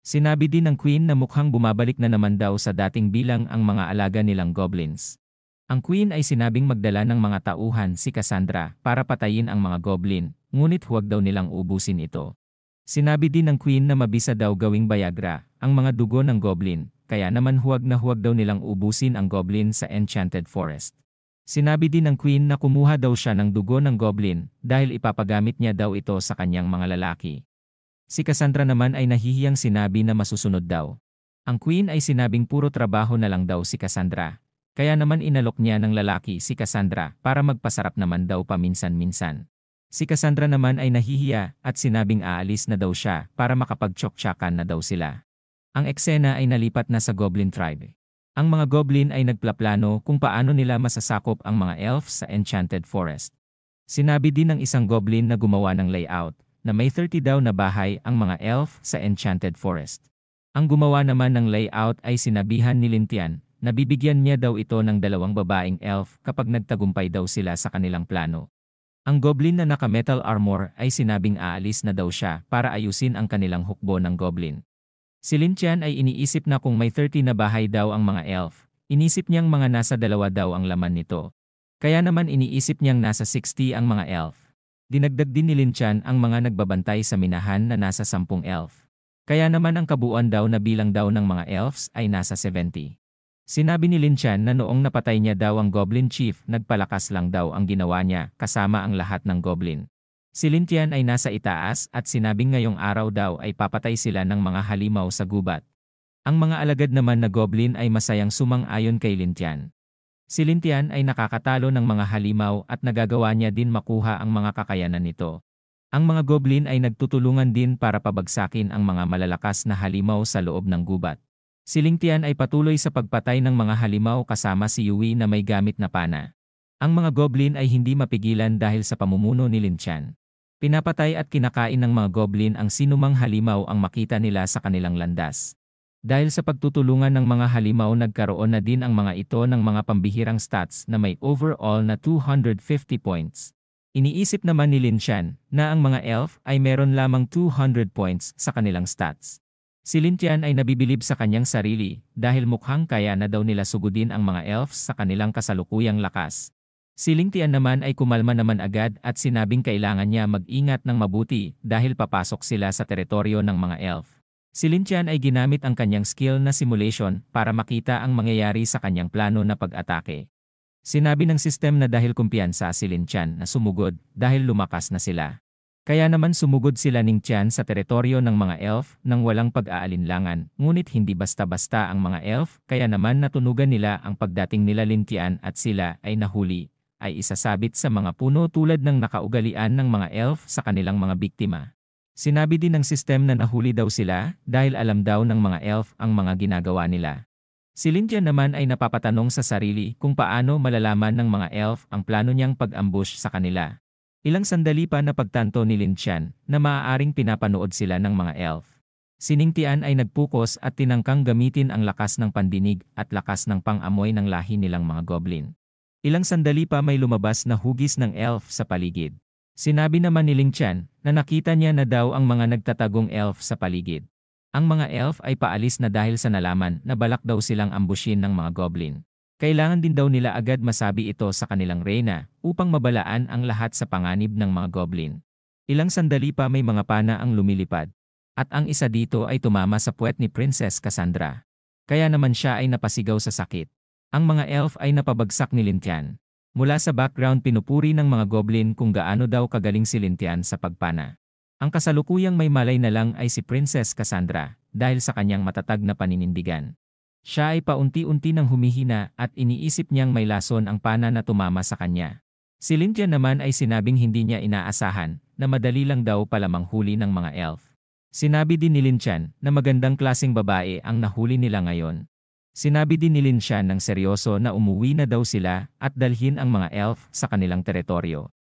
Sinabi din ng queen na mukhang bumabalik na naman daw sa dating bilang ang mga alaga nilang goblins. Ang queen ay sinabing magdala ng mga tauhan si Cassandra para patayin ang mga goblin, ngunit huwag daw nilang ubusin ito. Sinabi din ng queen na mabisa daw gawing Viagra ang mga dugo ng goblin, kaya naman huwag daw nilang ubusin ang goblin sa Enchanted Forest. Sinabi din ng queen na kumuha daw siya ng dugo ng goblin dahil ipapagamit niya daw ito sa kanyang mga lalaki. Si Cassandra naman ay nahihiyang sinabi na masusunod daw. Ang queen ay sinabing puro trabaho na lang daw si Cassandra. Kaya naman inalok niya ng lalaki si Cassandra para magpasarap naman daw paminsan-minsan. Si Cassandra naman ay nahihiya at sinabing aalis na daw siya para makapagtsoktsakan na daw sila. Ang eksena ay nalipat na sa Goblin Tribe. Ang mga goblin ay nagplaplano kung paano nila masasakop ang mga elves sa Enchanted Forest. Sinabi din ng isang goblin na gumawa ng layout na may 30 daw na bahay ang mga elf sa Enchanted Forest. Ang gumawa naman ng layout ay sinabihan ni Lintian na bibigyan niya daw ito ng dalawang babaeng elf kapag nagtagumpay daw sila sa kanilang plano. Ang goblin na naka-metal armor ay sinabing aalis na daw siya para ayusin ang kanilang hukbo ng goblin. Si Lintian ay iniisip na kung may 30 na bahay daw ang mga elf, inisip niyang mga nasa 2 daw ang laman nito. Kaya naman iniisip niyang nasa 60 ang mga elf. Dinagdag din ni Lintian ang mga nagbabantay sa minahan na nasa 10 elf. Kaya naman ang kabuuan daw na bilang daw ng mga elves ay nasa 70. Sinabi ni Lintian na noong napatay niya daw ang Goblin Chief, nagpalakas lang daw ang ginawa niya kasama ang lahat ng goblin. Si Lintian ay nasa itaas at sinabing ngayong araw daw ay papatay sila ng mga halimaw sa gubat. Ang mga alagad naman na goblin ay masayang sumang-ayon kay Lintian. Si Lintian ay nakakatalo ng mga halimaw at nagagawa niya din makuha ang mga kakayanan nito. Ang mga goblin ay nagtutulungan din para pabagsakin ang mga malalakas na halimaw sa loob ng gubat. Si Lintian ay patuloy sa pagpatay ng mga halimaw kasama si Yui na may gamit na pana. Ang mga goblin ay hindi mapigilan dahil sa pamumuno ni Lintian. Pinapatay at kinakain ng mga goblin ang sinumang halimaw ang makita nila sa kanilang landas. Dahil sa pagtutulungan ng mga halimaw, nagkaroon na din ang mga ito ng mga pambihirang stats na may overall na 250 points. Iniisip naman ni Lintian na ang mga elf ay meron lamang 200 points sa kanilang stats. Si Lintian ay nabibilib sa kanyang sarili dahil mukhang kaya na daw nila sugudin ang mga elves sa kanilang kasalukuyang lakas. Si Lintian naman ay kumalma naman agad at sinabing kailangan niya mag-ingat ng mabuti dahil papasok sila sa teritoryo ng mga elf. Si Lintian ay ginamit ang kanyang skill na simulation para makita ang mangyayari sa kanyang plano na pag-atake. Sinabi ng sistem na dahil kumpiyansa si Lintian na sumugod dahil lumakas na sila. Kaya naman sumugod sila ng Tian sa teritoryo ng mga elf nang walang pag-aalinlangan, ngunit hindi basta-basta ang mga elf, kaya naman natunugan nila ang pagdating nila Lintian at sila ay nahuli, ay isasabit sa mga puno tulad ng nakaugalian ng mga elf sa kanilang mga biktima. Sinabi din ng sistem na nahuli daw sila dahil alam daw ng mga elf ang mga ginagawa nila. Si Lintian naman ay napapatanong sa sarili kung paano malalaman ng mga elf ang plano niyang pag-ambush sa kanila. Ilang sandali pa napagtanto ni Lintian na maaaring pinapanood sila ng mga elf. Si Lintian ay nagpukos at tinangkang gamitin ang lakas ng pandinig at lakas ng pang-amoy ng lahi nilang mga goblin. Ilang sandali pa may lumabas na hugis ng elf sa paligid. Sinabi naman ni Lintian na nakita niya na daw ang mga nagtatagong elf sa paligid. Ang mga elf ay paalis na dahil sa nalaman na balak daw silang ambushin ng mga goblin. Kailangan din daw nila agad masabi ito sa kanilang reyna upang mabalaan ang lahat sa panganib ng mga goblin. Ilang sandali pa may mga pana ang lumilipad. At ang isa dito ay tumama sa puwet ni Princess Cassandra. Kaya naman siya ay napasigaw sa sakit. Ang mga elf ay napabagsak ni Lintian. Mula sa background pinupuri ng mga goblin kung gaano daw kagaling si Lintian sa pagpana. Ang kasalukuyang may malay na lang ay si Princess Cassandra dahil sa kanyang matatag na paninindigan. Siya ay paunti-unti nang humihina at iniisip niyang may lason ang pana na tumama sa kanya. Si Lintian naman ay sinabing hindi niya inaasahan na madali lang daw pala manghuli ng mga elf. Sinabi din ni Lintian na magandang klaseng babae ang nahuli nila ngayon. Sinabi din ni Lintian ng seryoso na umuwi na daw sila at dalhin ang mga elf sa kanilang teritoryo.